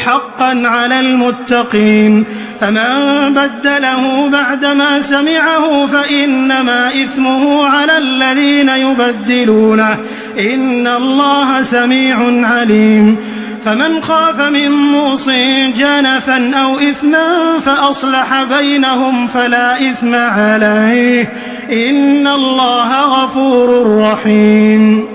حقا على المتقين فمن بدله بعدما سمعه فإنما إثمه على الذين يبدلونه إن الله سميع عليم فمن خاف من موص جنفا أو إثما فأصلح بينهم فلا إثم عليه إن الله غفور رحيم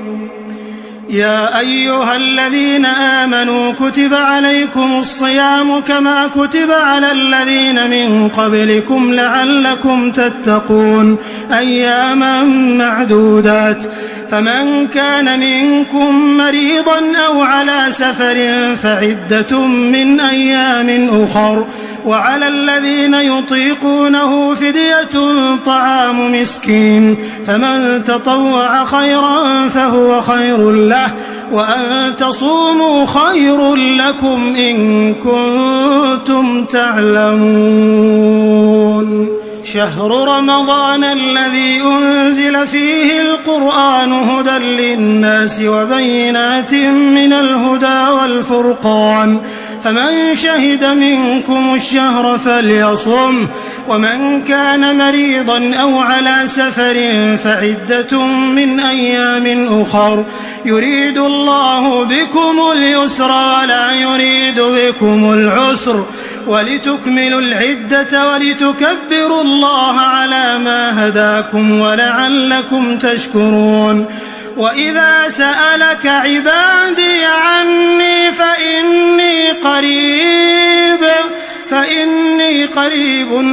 يا أيها الذين آمنوا كتب عليكم الصيام كما كتب على الذين من قبلكم لعلكم تتقون أياما معدودات فمن كان منكم مريضا أو على سفر فعدة من أيام أخر وعلى الذين يطيقونه فدية طعام مسكين فمن تطوع خيرا فهو خير له وأن تصوموا خير لكم إن كنتم تعلمون شهر رمضان الذي أنزل فيه القرآن هدى للناس وبينات من الهدى والفرقان فمن شهد منكم الشهر فليصم ومن كان مريضا أو على سفر فعدة من أيام أخر يريد الله بكم اليسر ولا يريد بكم العسر ولتكملوا العدة ولتكبروا الله على ما هداكم ولعلكم تشكرون وإذا سألك عبادي عني فإني قريب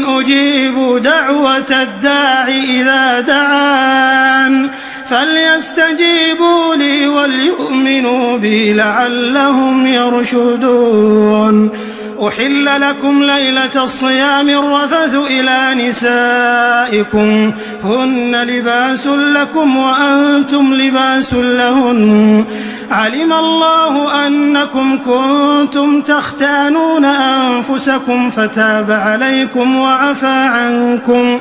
أجيب دعوة الداع إذا دعان فليستجيبوا لي وليؤمنوا بي لعلهم يرشدون أحل لكم ليلة الصيام الرفث إلى نسائكم هن لباس لكم وأنتم لباس لهن علم الله أنكم كنتم تختانون أنفسكم فتاب عليكم وعفى عنكم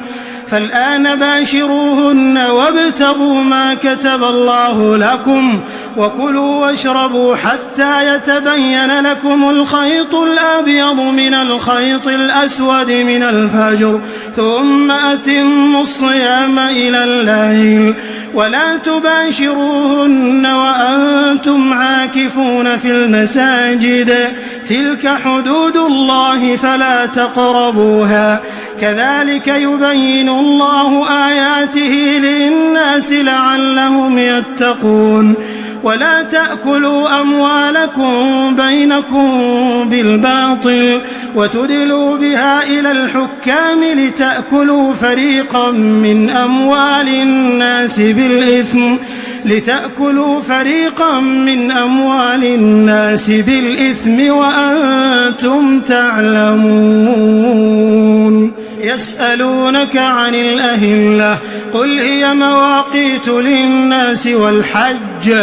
فالآن باشروهن وابتغوا ما كتب الله لكم وكلوا واشربوا حتى يتبين لكم الخيط الأبيض من الخيط الأسود من الفجر ثم أتموا الصيام إلى الليل ولا تباشروهن وأنتم عاكفون في المساجد تلك حدود الله فلا تقربوها كذلك يبين الله آياته للناس لعلهم يتقون ولا تأكلوا أموالكم بينكم بالباطل وتدلوا بها إلى الحكام لتأكلوا فريقا من أموال الناس بالإثم وأنتم تعلمون يسألونك عن الأهلة قل هي مواقيت للناس والحج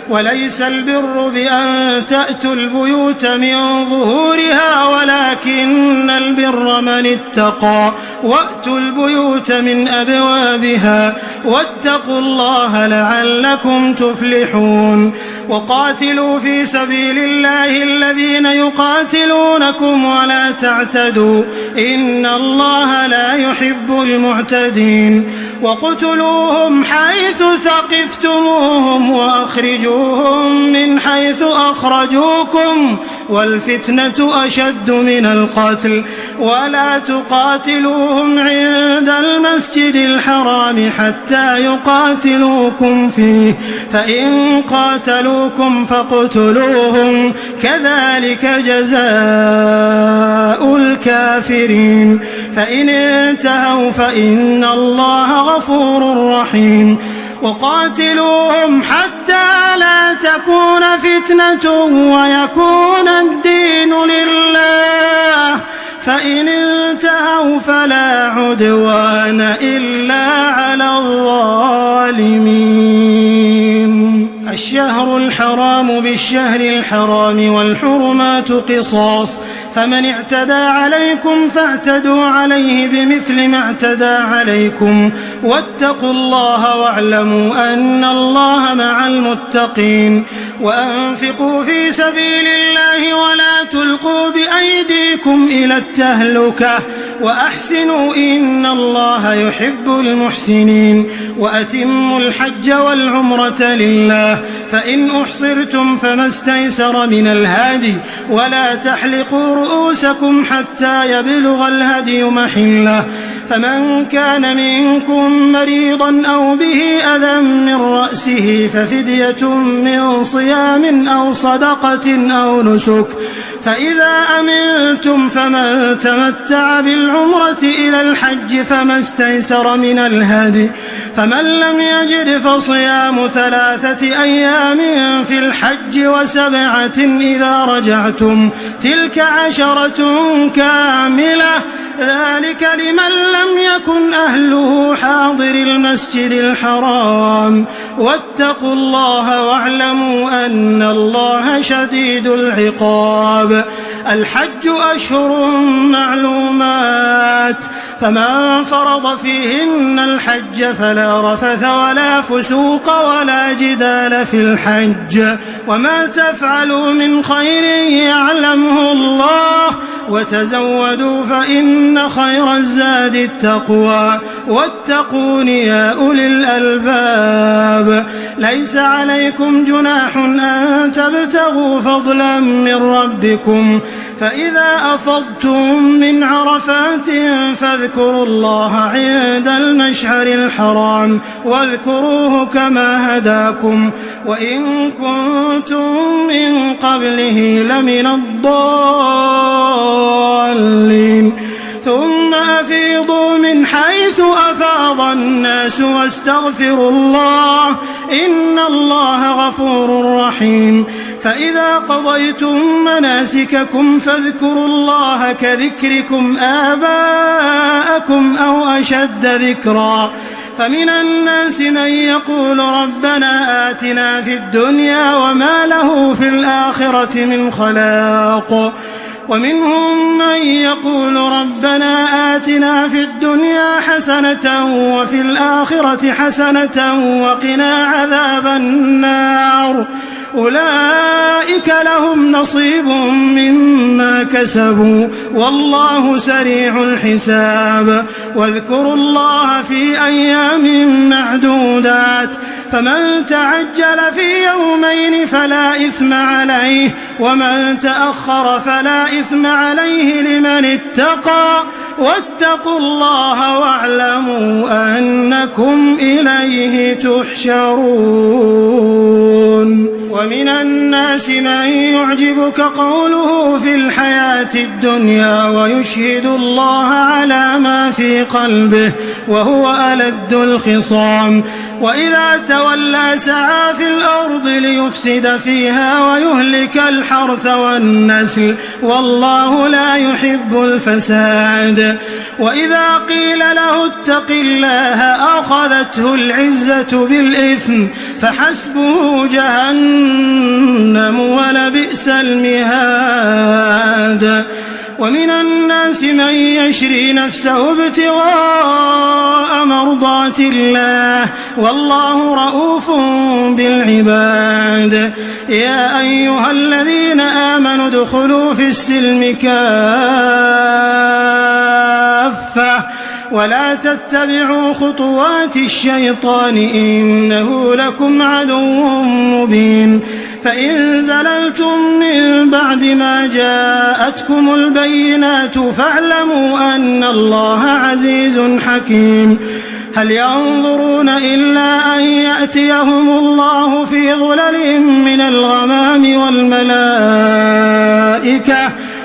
وليس البر بأن تأتوا البيوت من ظهورها ولكن البر من اتقى وأتوا البيوت من أبوابها واتقوا الله لعلكم تفلحون وقاتلوا في سبيل الله الذين يقاتلونكم ولا تعتدوا إن الله لا يحب المعتدين وقتلوهم حيث ثقفتموهم وأخرجوهم من حيث أخرجوكم والفتنة أشد من القتل ولا تقاتلوهم عند المسجد الحرام حتى يقاتلوكم فيه فإن قاتلوكم فاقتلوهم كذلك جزاء الكافرين فإن انتهوا فإن الله غفور رحيم وقاتلوهم حتى لا تكون فتنة ويكون الدين لله فإن انتهوا فلا عدوان إلا على الظالمين الشهر الحرام بالشهر الحرام والحرمات قصاص فمن اعتدى عليكم فاعتدوا عليه بمثل ما اعتدى عليكم واتقوا الله واعلموا أن الله مع المتقين وأنفقوا في سبيل الله ولا تلقوا بأيديكم إلى التهلكة وأحسنوا إن الله يحب المحسنين وأتموا الحج والعمرة لله فإن أحصرتم فما استيسر من الهدي ولا تحلقوا رؤوسكم حتى يبلغ الهدي محله فمن كان منكم مريضا أو به أذى من رأسه ففدية من صيام أو صدقة أو نسك، فإذا أمنتم فمن تمتع بالعمرة إلى الحج فما استيسر من الهدي، فمن لم يجد فصيام 3 أيام في الحج و7 إذا رجعتم، تلك 10 كاملة، ذلك لمن لم يكن أهله حاضر المسجد الحرام. واتقوا الله واعلموا أن الله شديد العقاب. الحج أشهر معلومات، فمن فرض فيهن الحج فلا رفث ولا فسوق ولا جدال في الحج، وما تفعلوا من خير يعلمه الله، وتزودوا فإن خير الزاد التقوى، واتقون يا أولي الألباب. ليس عليكم جناح أن تبتغوا فضلا من ربكم، فإذا أفضتم من عرفات فاذكروا الله عند المشعر الحرام واذكروه كما هداكم وإن كنتم من قبله لمن الضالين. ثم أفيضوا من حيث أفاض الناس واستغفروا الله إن الله غفور رحيم. فإذا قضيتم مناسككم فاذكروا الله كذكركم آباءكم أو أشد ذكرا. فمن الناس من يقول ربنا آتنا في الدنيا وما له في الآخرة من خلاق، ومنهم من يقول ربنا آتنا في الدنيا حسنة وفي الآخرة حسنة وقنا عذاب النار. أولئك لهم نصيب مما كسبوا والله سريع الحساب. واذكروا الله في أيام معدودات، فمن تعجل في يومين فلا إثم عليه، ومن تأخر فلا إثم عليه لمن اتقى. واتقوا الله واعلموا أنكم إليه تحشرون. ومن الناس من يعجبك قوله في الحياة الدنيا ويشهد الله على ما في قلبه وهو ألد الخصام، وإذا تولى سعى في الأرض ليفسد فيها ويهلك الحرث والنسل والله لا يحب الفساد. وإذا قيل له اتق الله أخذته العزة بالإثم فحسبه جهنم ولبئس المهاد. ومن الناس من يشري نفسه ابتغاء مرضات الله والله رؤوف بالعباد. يا أيها الذين آمنوا ادخلوا في السلم كافة ولا تتبعوا خطوات الشيطان إنه لكم عدو مبين. فإن زللتم من بعد ما جاءتكم البينات فاعلموا أن الله عزيز حكيم. هل ينظرون إلا أن يأتيهم الله في ظلل من الغمام والملائكة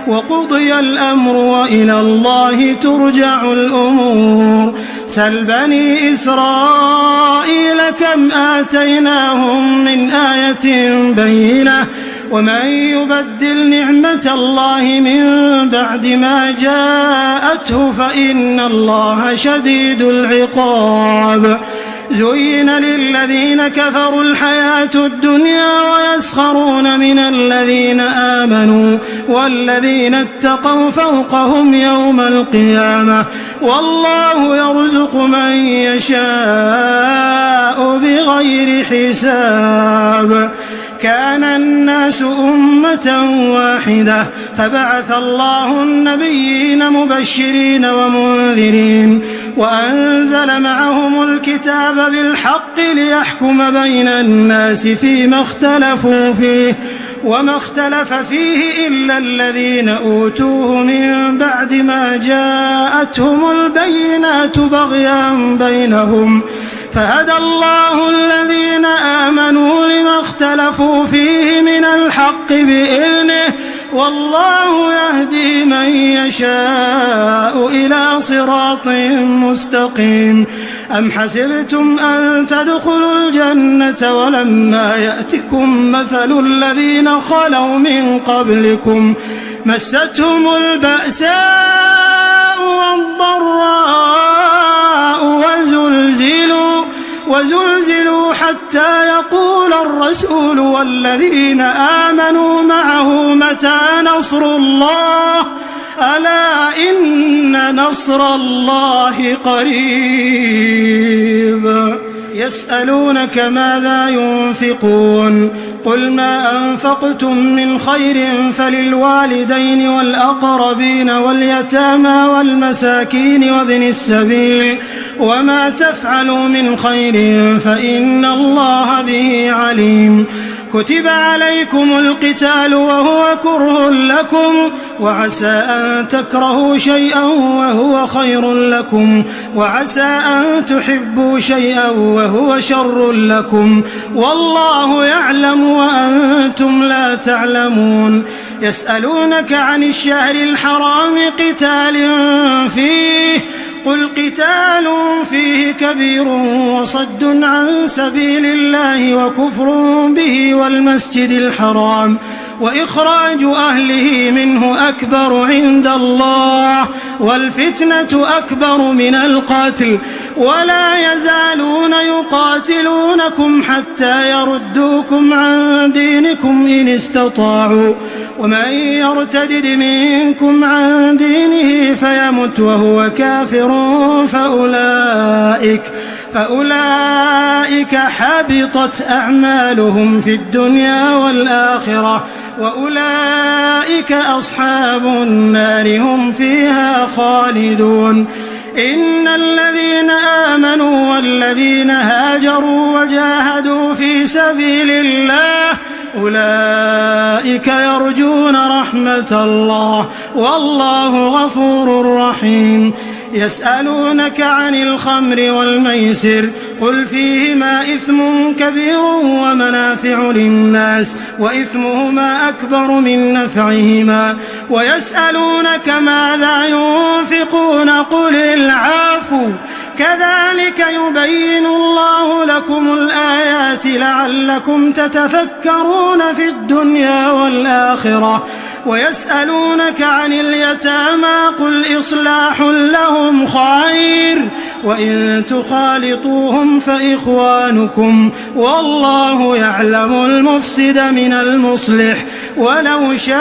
وقضي الأمر وإلى الله ترجع الأمور. سل بني إسرائيل كم آتيناهم من آية بينة ومن يبدل نعمة الله من بعد ما جاءته فإن الله شديد العقاب. زين للذين كفروا الحياة الدنيا ويسخرون من الذين آمنوا والذين اتقوا فوقهم يوم القيامة والله يرزق من يشاء بغير حساب. كان الناس أمة واحدة فبعث الله النبيين مبشرين ومنذرين وأنزل معهم الكتاب بالحق ليحكم بين الناس فيما اختلفوا فيه وما اختلف فيه إلا الذين أوتوه من بعد ما جاءتهم البينات بغيا بينهم فهدى الله الذين آمنوا لما اختلفوا فيه من الحق بإذنه والله يهدي من يشاء إلى صراط مستقيم. أم حسبتم أن تدخلوا الجنة ولما يأتكم مثل الذين خلوا من قبلكم مستهم البأساء والضراء وزلزلوا حتى يقول الرسول والذين آمنوا معه متى نصر الله ألا إن نصر الله قريب. يسألونك ماذا ينفقون قل ما أنفقتم من خير فللوالدين والأقربين واليتامى والمساكين وابن السبيل وما تفعلوا من خير فإن الله به عليم. كتب عليكم القتال وهو كره لكم وعسى أن تكرهوا شيئا وهو خير لكم وعسى أن تحبوا شيئا وهو شر لكم والله يعلم وأنتم لا تعلمون. يسألونك عن الشهر الحرام قتال فيه قل قتال فيه كبير وصد عن سبيل الله وكفر به والمسجد الحرام وإخراج أهله منه أكبر عند الله والفتنة أكبر من القتل ولا يزالون يقاتلونكم حتى يردوكم عن دينكم إن استطاعوا ومن يرتدد منكم عن دينه فيمت وهو كافر فأولئك حبطت أعمالهم في الدنيا والآخرة وأولئك أصحاب النار هم فيها خالدون. إن الذين آمنوا والذين هاجروا وجاهدوا في سبيل الله أولئك يرجون رحمة الله والله غفور رحيم. يسألونك عن الخمر والميسر قل فيهما إثم كبير ومنافع للناس وإثمهما أكبر من نفعهما ويسألونك ماذا ينفقون قل العفو كذلك يبين الله لكم الآيات لعلكم تتفكرون في الدنيا والآخرة. ويسألونك عن اليتامى قل إصلاح لهم خير وإن تخالطوهم فإخوانكم والله يعلم المفسد من المصلح ولو شاء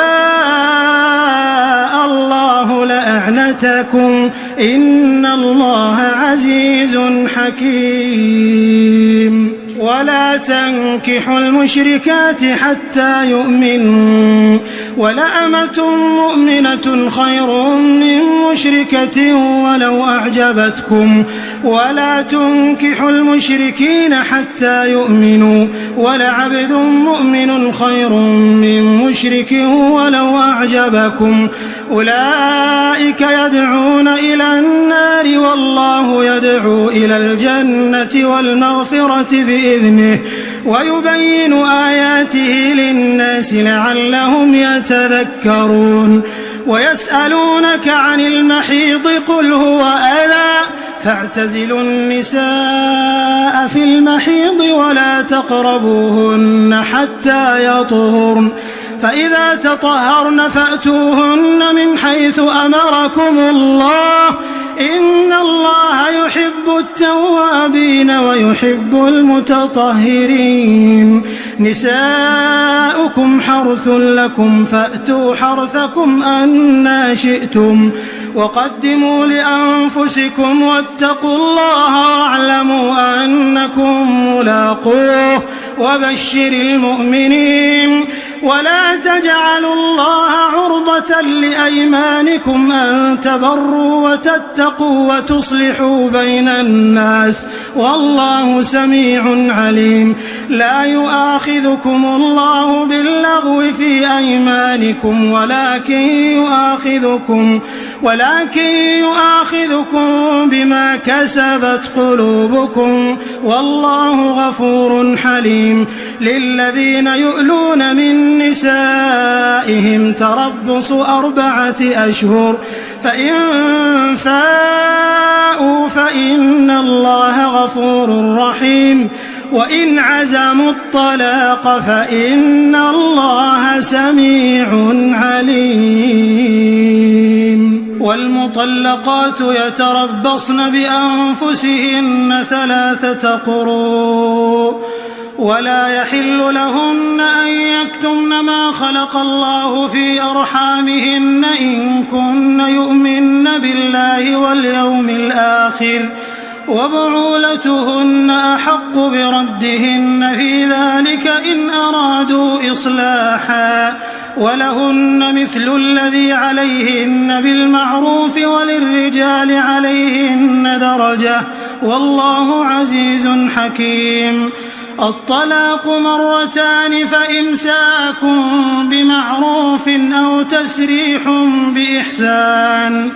الله لأعنتكم إن الله عزيز حكيم. ولا تنكحوا المشركات حتى يؤمنوا ولأمة مؤمنة خير من مشركة ولو أعجبتكم ولا تنكحوا المشركين حتى يؤمنوا ولعبد مؤمن خير من مشرك ولو أعجبكم أولئك يدعون إلى النار والله يدعو إلى الجنة والمغفرة بإذنه ويبين آياته للناس لعلهم يتذكرون. ويسألونك عن المحيض قل هو أذى فاعتزلوا النساء في المحيض ولا تقربوهن حتى يطهرن فإذا تطهرن فأتوهن من حيث أمركم الله إن الله يحب التوابين ويحب المتطهرين. نساؤكم حرث لكم فأتوا حرثكم أنى شئتم وقدموا لأنفسكم واتقوا الله واعلموا أنكم ملاقوه وبشر المؤمنين. ولا تجعلوا الله عرضة لأيمانكم أن تبروا وتتقوا وتصلحوا بين الناس والله سميع عليم. لا يؤاخذكم الله باللغو في أيمانكم ولكن يؤاخذكم بما كسبت قلوبكم والله غفور حليم. للذين يؤلون من نسائهم تربص 4 أشهر فإن فاءوا فإن الله غفور رحيم وإن عزموا الطلاق فإن الله سميع عليم. والمطلقات يتربصن بأنفسهن 3 قروء ولا يحل لهن أن يكتمن ما خلق الله في أرحامهن إن كن يؤمن بالله واليوم الآخر وبعولتهن أحق بردهن في ذلك إن أرادوا إصلاحا ولهن مثل الذي عليهن بالمعروف وللرجال عليهن درجة والله عزيز حكيم. الطلاق 2 فإمساك بمعروف أو تسريح بإحسان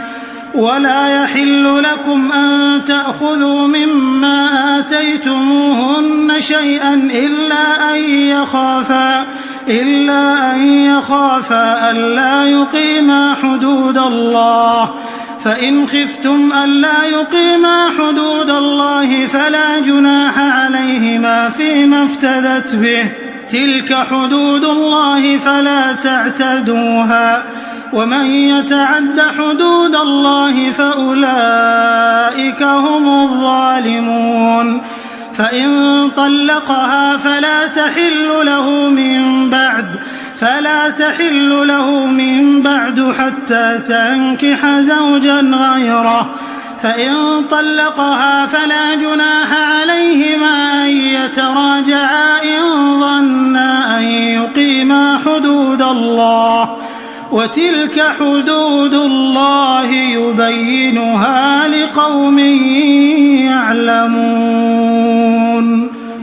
ولا يحل لكم أن تأخذوا مما آتيتموهن شيئا إلا أن يخافا ألا يقيما حدود الله فإن خفتم ألا يقيما حدود الله فلا جناح عليهما فيما افتدت به تلك حدود الله فلا تعتدوها ومن يتعد حدود الله فأولئك هم الظالمون. فإن طلقها فلا تحل له من بعد حتى تنكح زوجا غيره. فإن طلقها فلا جناح عليهما أن يتراجعا إن ظنا أن يقيما حدود الله وتلك حدود الله يبينها لقوم يعلمون.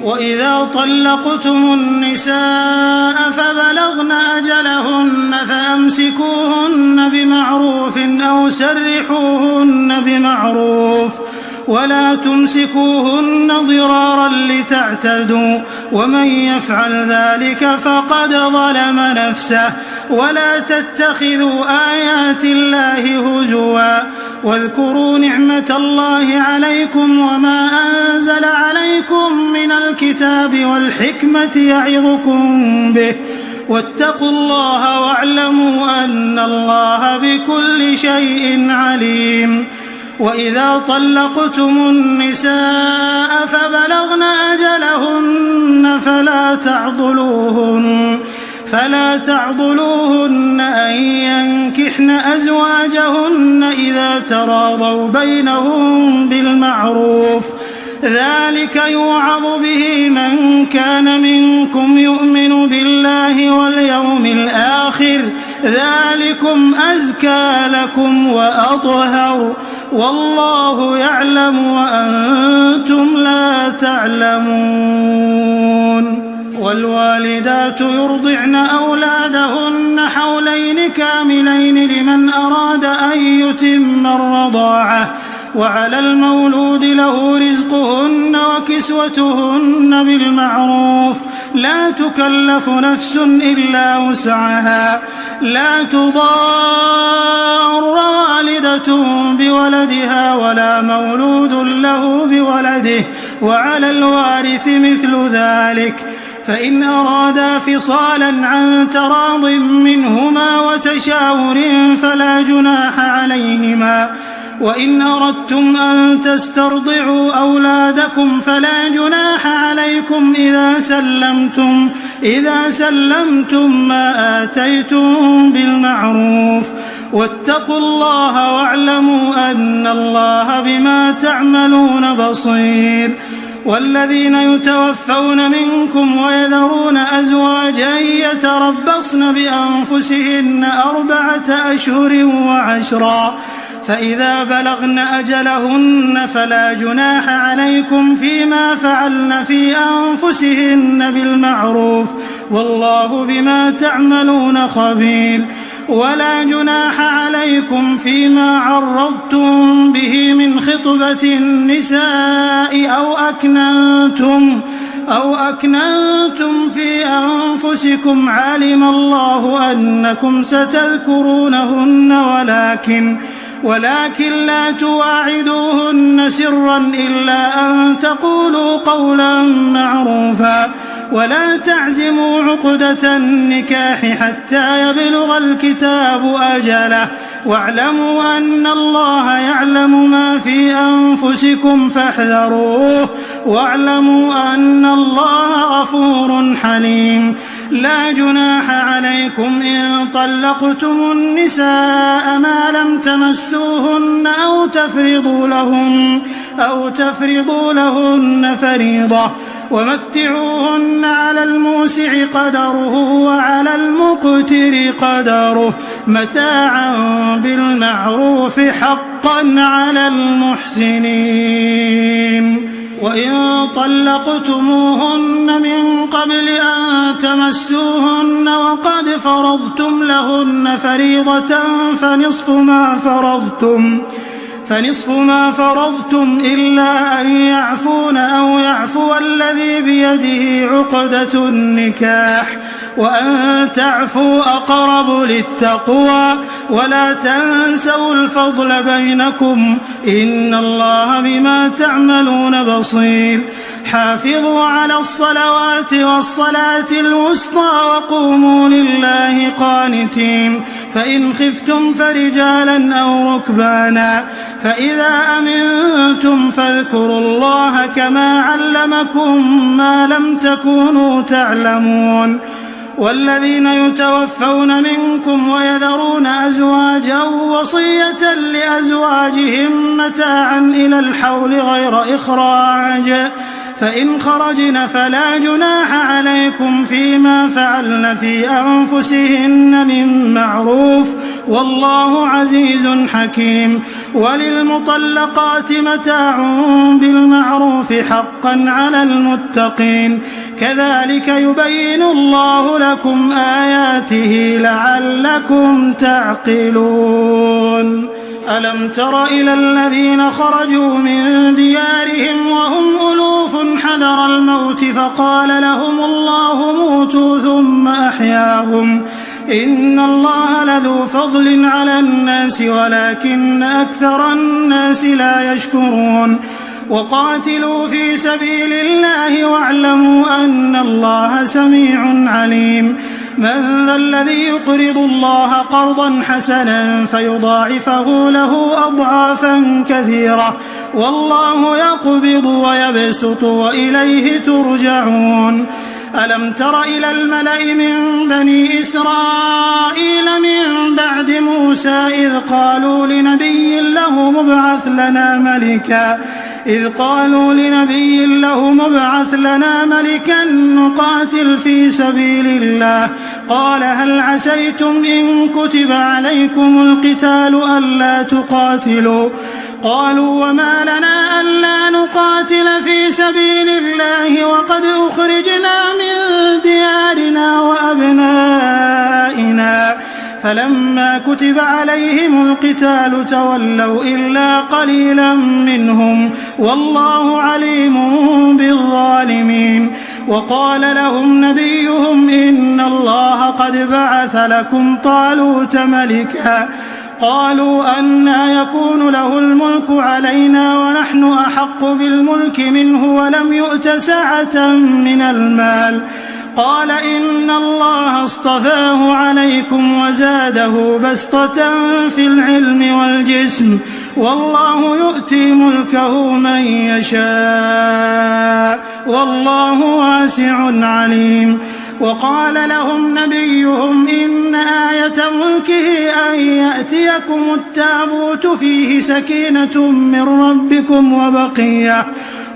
وإذا طلقتم النساء فبلغن أجلهن فأمسكوهن بمعروف أو سرحوهن بمعروف ولا تمسكوهن ضرارا لتعتدوا ومن يفعل ذلك فقد ظلم نفسه. ولا تتخذوا آيات الله هزوا واذكروا نعمة الله عليكم وما أنزل عليكم من الكتاب والحكمة يعظكم به واتقوا الله واعلموا أن الله بكل شيء عليم. وإذا طلقتم النساء فبلغن أجلهن فلا تعضلوهن أن ينكحن أزواجهن إذا تراضوا بينهم بالمعروف ذلك يوعظ به من كان منكم يؤمن بالله واليوم الآخر ذلكم أزكى لكم وأطهر والله يعلم وأنتم لا تعلمون. والوالدات يرضعن أولادهن حولين كاملين لمن أراد أن يتم الرضاعة وعلى المولود له رزقهن وكسوتهن بالمعروف لا تكلف نفس إلا وسعها لا تضار والدة بولدها ولا مولود له بولده وعلى الوارث مثل ذلك فإن أرادا فصالا عن تراض منهما وتشاور فلا جناح عليهما. وإن أردتم أن تسترضعوا أولادكم فلا جناح عليكم إذا سلمتم ما آتيتم بالمعروف واتقوا الله واعلموا أن الله بما تعملون بصير. والذين يتوفون منكم ويذرون أزواجا يتربصن بأنفسهن 4 أشهر وعشرا فإذا بلغن أجلهن فلا جناح عليكم فيما فعلن في أنفسهن بالمعروف والله بما تعملون خبير ولا جناح عليكم فيما عرضتم به من خطبة النساء أو أكننتم في أنفسكم علم الله أنكم ستذكرونهن ولكن لا تواعدوهن سرا إلا أن تقولوا قولا معروفا ولا تعزموا عقدة النكاح حتى يبلغ الكتاب أجله واعلموا أن الله يعلم ما في أنفسكم فاحذروه واعلموا أن الله غفور حليم لا جناح عليكم إن طلقتم النساء ما لم تمسوهن أو تفرضوا لهن فريضة ومتعوهن على الموسع قدره وعلى المقتر قدره متاعا بالمعروف حقا على المحسنين وإن طلقتموهن من قبل أن تمسوهن وقد فرضتم لهن فريضة فنصف ما فرضتم إلا أن يعفون أو يعفو الذي بيده عقدة النكاح وأن تعفوا أقرب للتقوى ولا تنسوا الفضل بينكم إن الله بما تعملون بصير حافظوا على الصلوات والصلاة الوسطى وقوموا لله قانتين فإن خفتم فرجالا أو ركبانا فإذا أمنتم فاذكروا الله كما علمكم ما لم تكونوا تعلمون والذين يتوفون منكم ويذرون أزواجا وصية لأزواجهم متاعا إلى الحول غير إخراج فإن خرجن فلا جناح عليكم فيما فعلن في أنفسهن من معروف والله عزيز حكيم وللمطلقات متاع بالمعروف حقا على المتقين كذلك يبين الله لكم آياته لعلكم تعقلون ألم تر إلى الذين خرجوا من ديارهم وهم ألوف حذر الموت فقال لهم الله موتوا ثم أحياهم إن الله لذو فضل على الناس ولكن أكثر الناس لا يشكرون وقاتلوا في سبيل الله واعلموا أن الله سميع عليم من ذا الذي يقرض الله قرضا حسنا فيضاعفه له أضعافا كثيرة والله يقبض ويبسط وإليه ترجعون ألم تر إلى الملأ من بني إسرائيل من بعد موسى إذ قالوا لنبي له مبعث لنا ملكا نقاتل في سبيل الله قال هل عسيتم إن كتب عليكم القتال ألا تقاتلوا قالوا وما لنا ألا نقاتل في سبيل الله وقد أخرجنا من ديارنا وأبنائنا فلما كتب عليهم القتال تولوا إلا قليلا منهم والله عليم بالظالمين وقال لهم نبيهم إن الله قد بعث لكم طالوت ملكا قالوا أنى يكون له الملك علينا ونحن أحق بالملك منه ولم يؤت سعة من المال قال إن الله اصطفاه عليكم وزاده بسطة في العلم والجسم والله يؤتي ملكه من يشاء والله واسع عليم وقال لهم نبيهم إن آية ملكه أن يأتيكم التابوت فيه سكينة من ربكم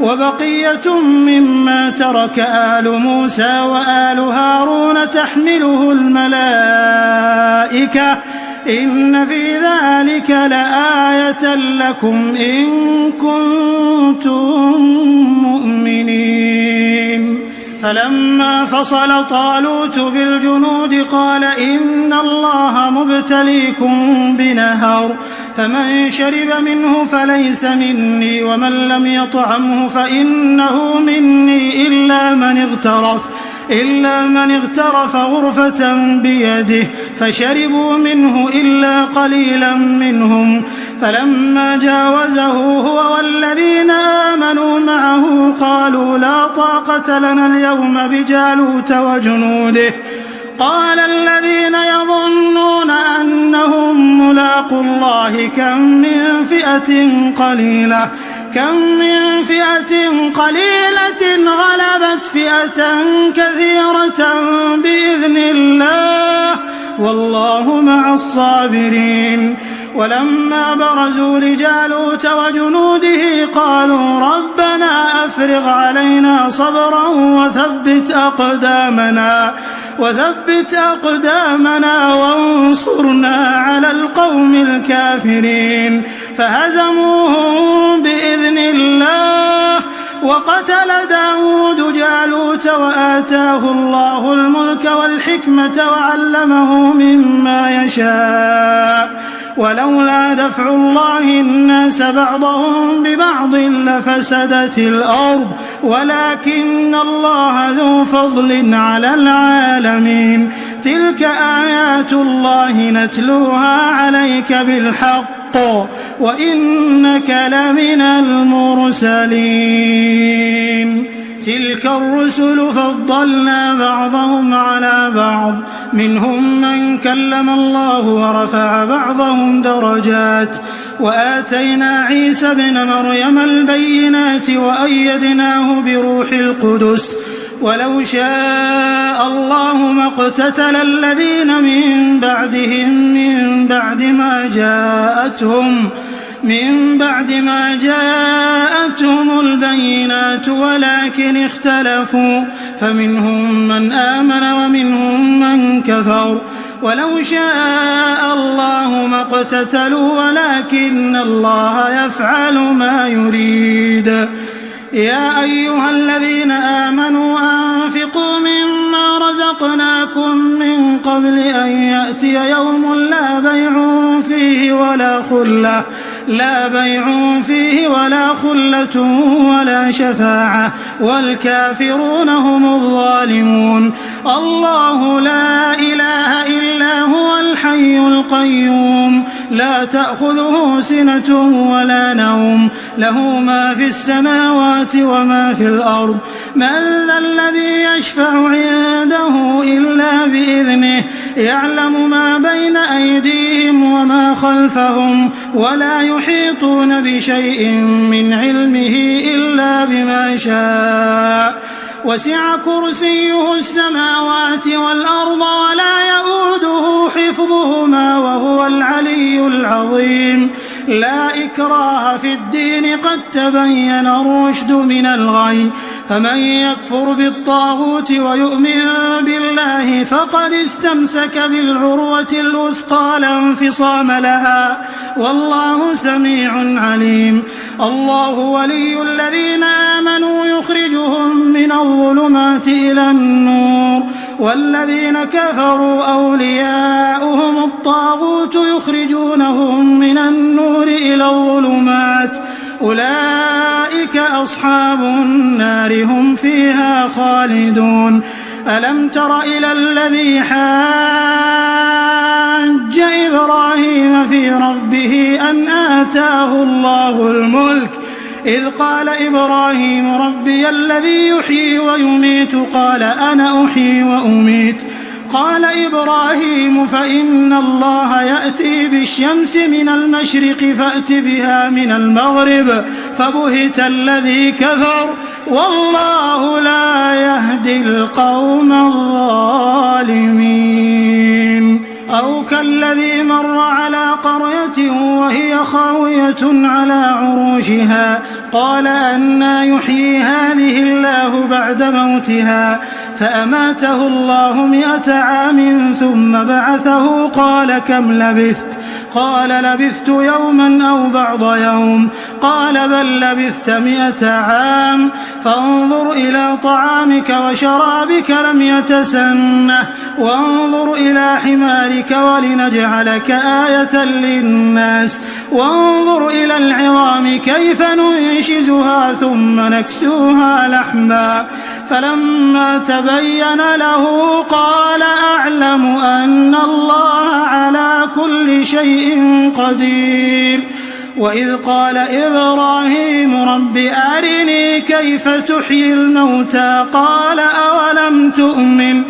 وبقية مما ترك آل موسى وآل هارون تحمله الملائكة إن في ذلك لآية لكم إن كنتم مؤمنين. فلما فصل طالوت بالجنود قال إن الله مبتليكم بنهر فمن شرب منه فليس مني ومن لم يطعمه فإنه مني إلا من اغترف غرفة بيده فشربوا منه إلا قليلا منهم. فلما جاوزه هو والذين آمنوا معه قالوا لا طاقة لنا اليوم بجالوت وجنوده. قال الذين يظنون أنهم ملاقو الله كم من فئة قليلة غلبت فئة كثيرة بإذن الله والله مع الصابرين. ولما برزوا لجالوت وجنوده قالوا ربنا أفرغ علينا صبرا وثبت أقدامنا وانصرنا على القوم الكافرين. فهزموهم بإذن الله وقتل داود جالوت وآتاه الله الملك والحكمة وعلمه مما يشاء ولولا دفع الله الناس بعضهم ببعض لفسدت الأرض ولكن الله ذو فضل على العالمين. تلك آيات الله نتلوها عليك بالحق وإنك لمن المرسلين. تلك الرسل فضلنا بعضهم على بعض منهم من كلم الله ورفع بعضهم درجات وآتينا عيسى ابن مريم البينات وأيدناه بروح القدس ولو شاء الله ما اقتتل الذين من بعدهم من بعد ما جاءتهم البينات ولكن اختلفوا فمنهم من آمن ومنهم من كفر ولو شاء الله ما اقتتلوا ولكن الله يفعل ما يريد. يا أيها الذين آمنوا أنفقوا مما رزقناكم من قبل أن يأتي يوم لا بيع فيه ولا خلة ولا شفاعة والكافرون هم الظالمون. الله لا إله إلا هو الحي القيوم لا تأخذه سنة ولا نوم له ما في السماوات وما في الأرض. من ذا الذي يشفع عنده إلا بإذنه يعلم ما بين أيديهم وما خلفهم ولا يحيطون بشيء من علمه إلا بما شاء وسع كرسيه السماوات والأرض ولا يؤوده حفظهما وهو العلي العظيم. لا إكراه في الدين قد تبين الرشد من الغي فمن يكفر بالطاغوت ويؤمن بالله فقد استمسك بالعروة الوثقى لا انفصام لها والله سميع عليم. الله ولي الذين آمنوا يخرجهم من الظلمات إلى النور والذين كفروا أولياؤهم الطاغوت يخرجونهم من النور إلى الظلمات أولئك أصحاب النار هم فيها خالدون. ألم تر إلى الذي حاج إبراهيم في ربه أن آتاه الله الملك إذ قال إبراهيم ربي الذي يحيي ويميت قال أنا أحيي وأميت قال إبراهيم فإن الله يأتي بالشمس من المشرق فأت بها من المغرب فبهت الذي كفر والله لا يهدي القوم الظالمين. أو كالذي مر على قرية وهي خاوية على عروشها قال أنى يحيي هذه الله بعد موتها فأماته الله 100 عام ثم بعثه قال كم لبثت قال لبثت يوما أو بعض يوم قال بل لبثت 100 عام فانظر إلى طعامك وشرابك لم يتسنه وانظر إلى حمارك ولنجعلك آية للناس وانظر إلى العظام كيف ننشزها ثم نكسوها لحما فلما تبين له قال أعلم أن الله على كل شيء قدير وإذ قال إبراهيم رب أرني كيف تحيي الموتى قال أولم تؤمن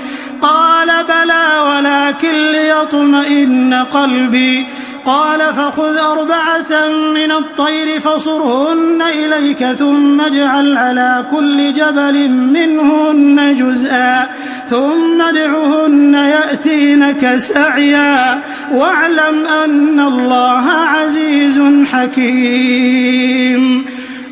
قال بلى ولكن ليطمئن قلبي قال فخذ 4 من الطير فصرهن إليك ثم اجعل على كل جبل منهن جزءا ثم ادعهن يأتينك سعيا واعلم أن الله عزيز حكيم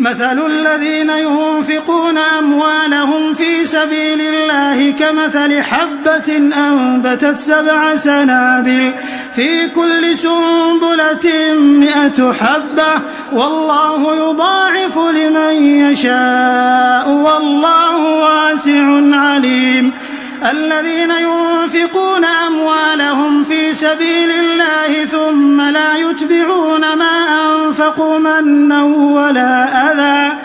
مثل الذين ينفقون أموالهم في سبيل الله كمثل حبة أنبتت 7 سنابل في كل سنبلة 100 حبة والله يضاعف لمن يشاء والله واسع عليم الذين ينفقون أموالهم في سبيل الله ثم لا يتبعون ما أنفقوا منا ولا أذى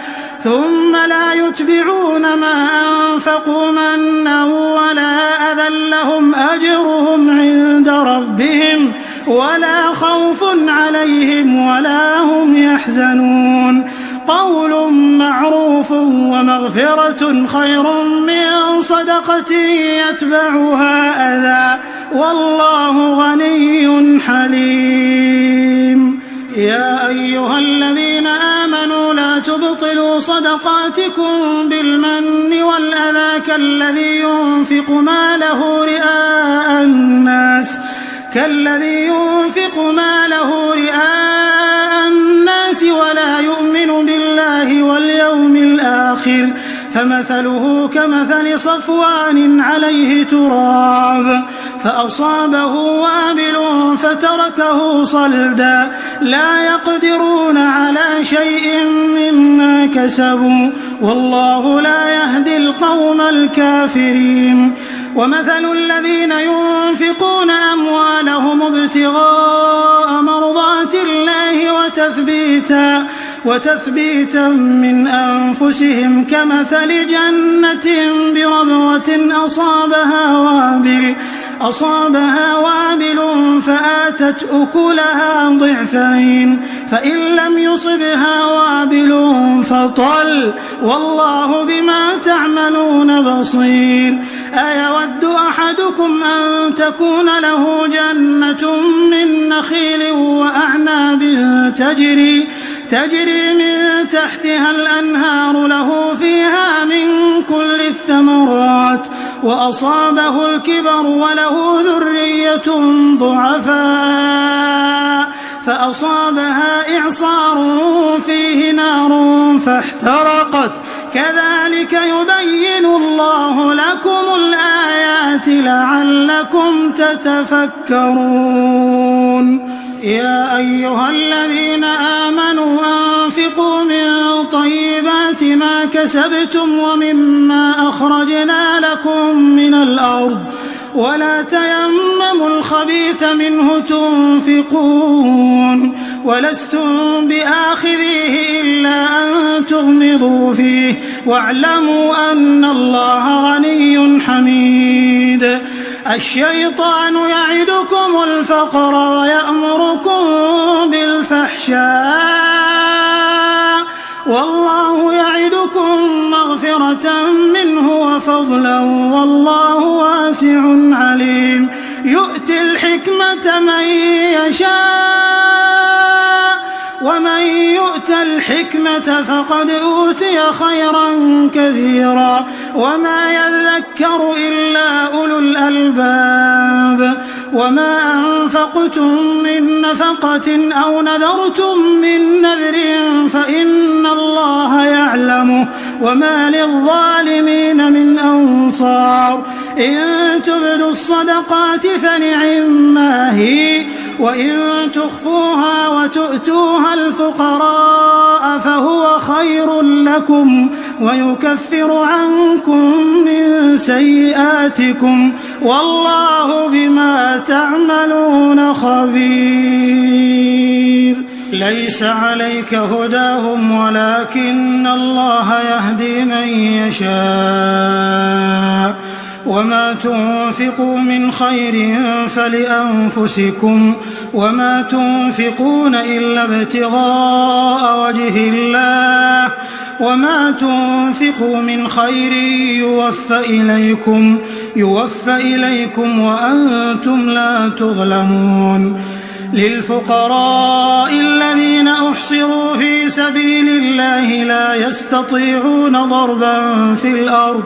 لهم أجرهم عند ربهم ولا خوف عليهم ولا هم يحزنون قول معروف ومغفرة خير من صدقة يتبعها أذى والله غني حليم يا أيها الذين آمنوا لا تبطلوا صدقاتكم بالمن والأذى كالذي ينفق ماله رئاء الناس ولا يؤمن بالله واليوم الآخر فمثله كمثل صفوان عليه تراب فأصابه وابل فتركه صلدا لا يقدرون على شيء مما كسبوا والله لا يهدي القوم الكافرين ومثل الذين ينفقون أموالهم ابتغاء مرضات الله وتثبيتا من أنفسهم كمثل جنة بربوة أصابها وابل فآتت أكلها ضعفين فإن لم يصبها وابل فطل والله بما تعملون بصير أيود أحدكم أن تكون له جنة من نخيل وأعناب تجري من تحتها الأنهار له فيها من كل الثمرات وأصابه الكبر وله ذرية ضعفاء فأصابها إعصار فيه نار فاحترقت كذلك يبين الله لكم الآيات لعلكم تتفكرون يا أيها الذين آمنوا أنفقوا من طيبات ما كسبتم ومما أخرجنا لكم من الأرض ولا تيمموا الخبيث منه تنفقون ولستم بآخذيه إلا أن تغمضوا فيه واعلموا أن الله غني حميد الشيطان يعدكم الفقر ويأمركم بالفحشاء والله يعدكم مغفرة منه وفضلا والله واسع عليم يؤتي الحكمة من يشاء ومن يؤت الحكمة فقد أوتي خيرا كثيرا وما يذكر إلا أولو الألباب وما أنفقتم من نفقة أو نذرتم من نذر فإن الله يعلمه وما للظالمين من أنصار إن تبدوا الصدقات فنعما هي وإن تخفوها وتؤتوها الفقراء فهو خير لكم ويكفر عنكم من سيئاتكم والله بما تعملون خبير. ليس عليك هداهم ولكن الله يهدي من يشاء وما تنفقوا من خير فلأنفسكم وما تنفقون إلا ابتغاء وجه الله وما تنفقوا من خير يوفى إليكم وأنتم لا تظلمون. للفقراء الذين أحصروا في سبيل الله لا يستطيعون ضربا في الأرض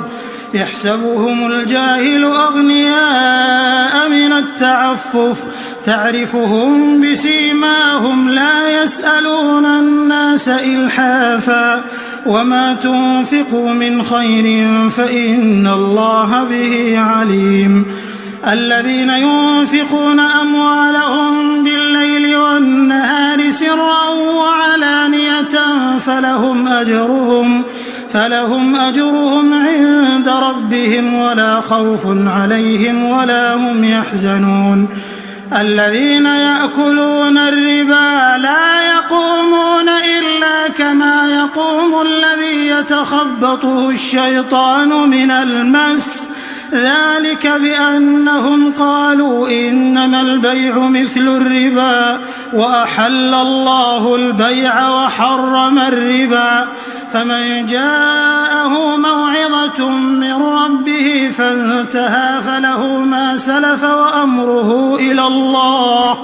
يحسبهم الجاهل أغنياء من التعفف تعرفهم بسيماهم لا يسألون الناس إلحافا وما تنفقوا من خير فإن الله به عليم. الذين ينفقون أموالهم بالليل والنهار سرا وعلانية فلهم أجرهم عند ربهم ولا خوف عليهم ولا هم يحزنون. الذين يأكلون الربا لا يقومون إلا كما يقوم الذي يتخبطه الشيطان من المس ذلك بأنهم قالوا إنما البيع مثل الربا وأحل الله البيع وحرم الربا فمن جاءه موعظة من ربه فانتهى فله ما سلف وأمره إلى الله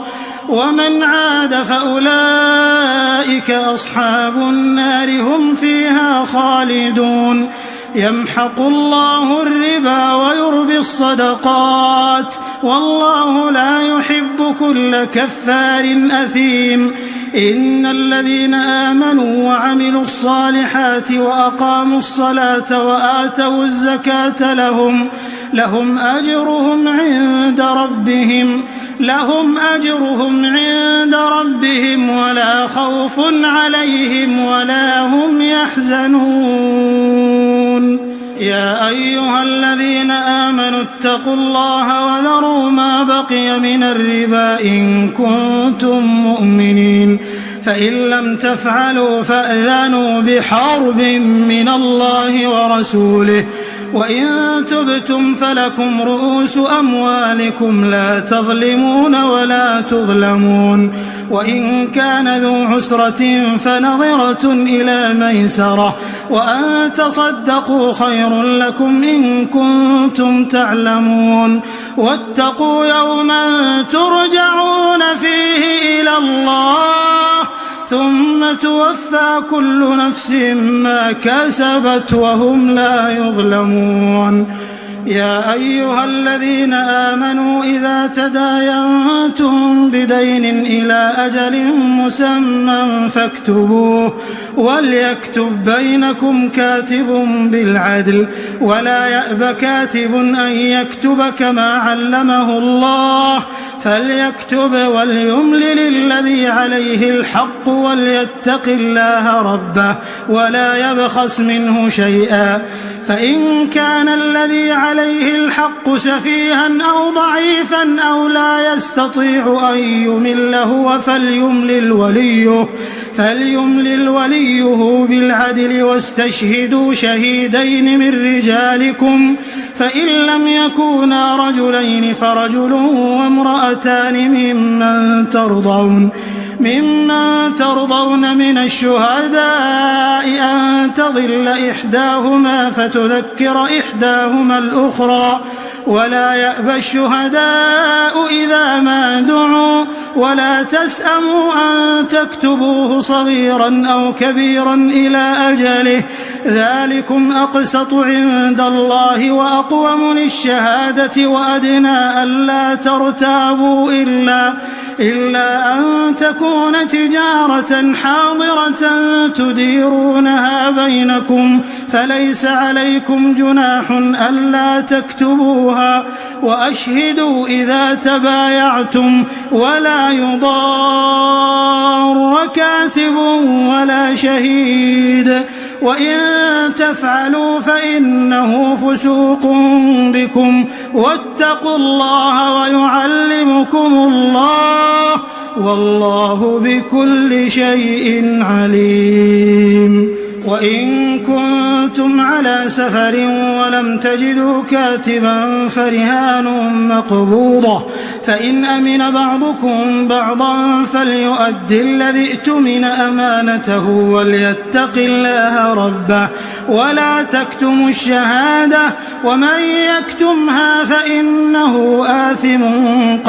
ومن عاد فأولئك أصحاب النار هم فيها خالدون. يمحق الله الربا ويربي الصدقات والله لا يحب كل كفار أثيم. إن الذين آمنوا وعملوا الصالحات وأقاموا الصلاة وآتوا الزكاة لهم أجرهم عند ربهم ولا خوف عليهم ولا هم يحزنون. يا أيها الذين آمنوا اتقوا الله وذروا ما بقي من الربا إن كنتم مؤمنين فإن لم تفعلوا فأذنوا بحرب من الله ورسوله وإن تبتم فلكم رؤوس أموالكم لا تظلمون ولا تظلمون. وإن كان ذو عسرة فنظرة إلى ميسرة وأن تصدقوا خير لكم إن كنتم تعلمون. واتقوا يوما ترجعون فيه إلى الله ثم توفى كل نفس ما كسبت وهم لا يظلمون. يا أيها الذين آمنوا إذا تداينتم بدين إلى أجل مسمى فاكتبوه وليكتب بينكم كاتب بالعدل ولا يأب كاتب أن يكتب كما علمه الله فليكتب وليملل الذي عليه الحق وليتق الله ربه ولا يبخس منه شيئا فإن كان الذي عليه الحق سفيها أو ضعيفا أو لا يستطيع أن يمل هو فليملل وليه بالعدل واستشهدوا شهيدين من رجالكم فإن لم يكونا رجلين فرجل وامرأتان ممن ترضون من الشهداء أن تضل إحداهما فتذكر إحداهما الأخرى ولا يأبى الشهداء إذا ما دعوا ولا تسأموا أن تكتبوه صغيرا أو كبيرا إلى أجله ذلكم أقسط عند الله وأقوم للشهادة وأدنى ألا ترتابوا إلا أن تكون تجارة حاضرة تديرونها بينكم فليس عليكم جناح ألا تكتبوها وأشهدوا إذا تبايعتم ولا يضار كاتب ولا شهيد وإن تفعلوا فإنه فسوق بكم واتقوا الله ويعلمكم الله والله بكل شيء عليم. وإن كنتم على سفر ولم تجدوا كاتبا فرهان مقبوضة فإن أمن بعضكم بعضا فليؤد الذي ائتمن أمانته وليتق الله ربه ولا تكتموا الشهادة ومن يكتمها فإنه آثم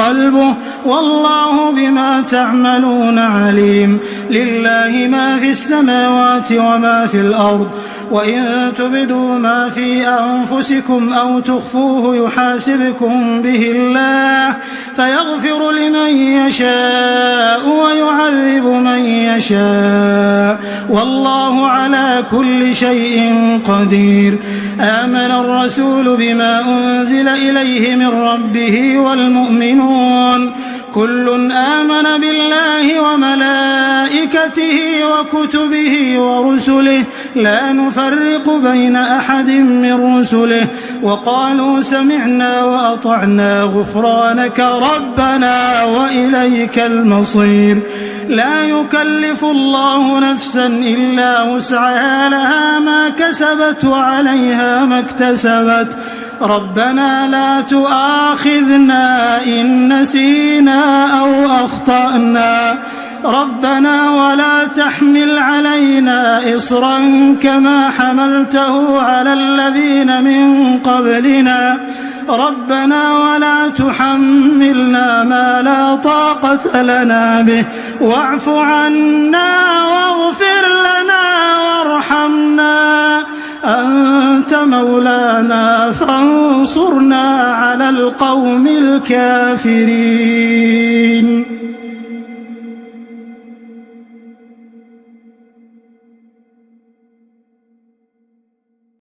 قلبه والله بما تعملون عليم. لله ما في السماوات وما في الأرض وإن تبدوا ما في أنفسكم أو تخفوه يحاسبكم به الله فيغفر لمن يشاء ويعذب من يشاء والله على كل شيء قدير. آمن الرسول بما أنزل إليه من ربه والمؤمنون كل آمن بالله وملائكته وكتبه ورسله لا نفرق بين أحد من رسله وقالوا سمعنا وأطعنا غفرانك ربنا وإليك المصير. لا يكلف الله نفسا إلا وسعها لها ما كسبت وعليها ما اكتسبت ربنا لا تؤاخذنا إن نسينا أو أخطأنا ربنا ولا تحمل علينا إصرا كما حملته على الذين من قبلنا ربنا ولا تحملنا ما لا طاقة لنا به واعف عنا واغفر لنا وارحمنا أنت مولانا فانصرنا على القوم الكافرين.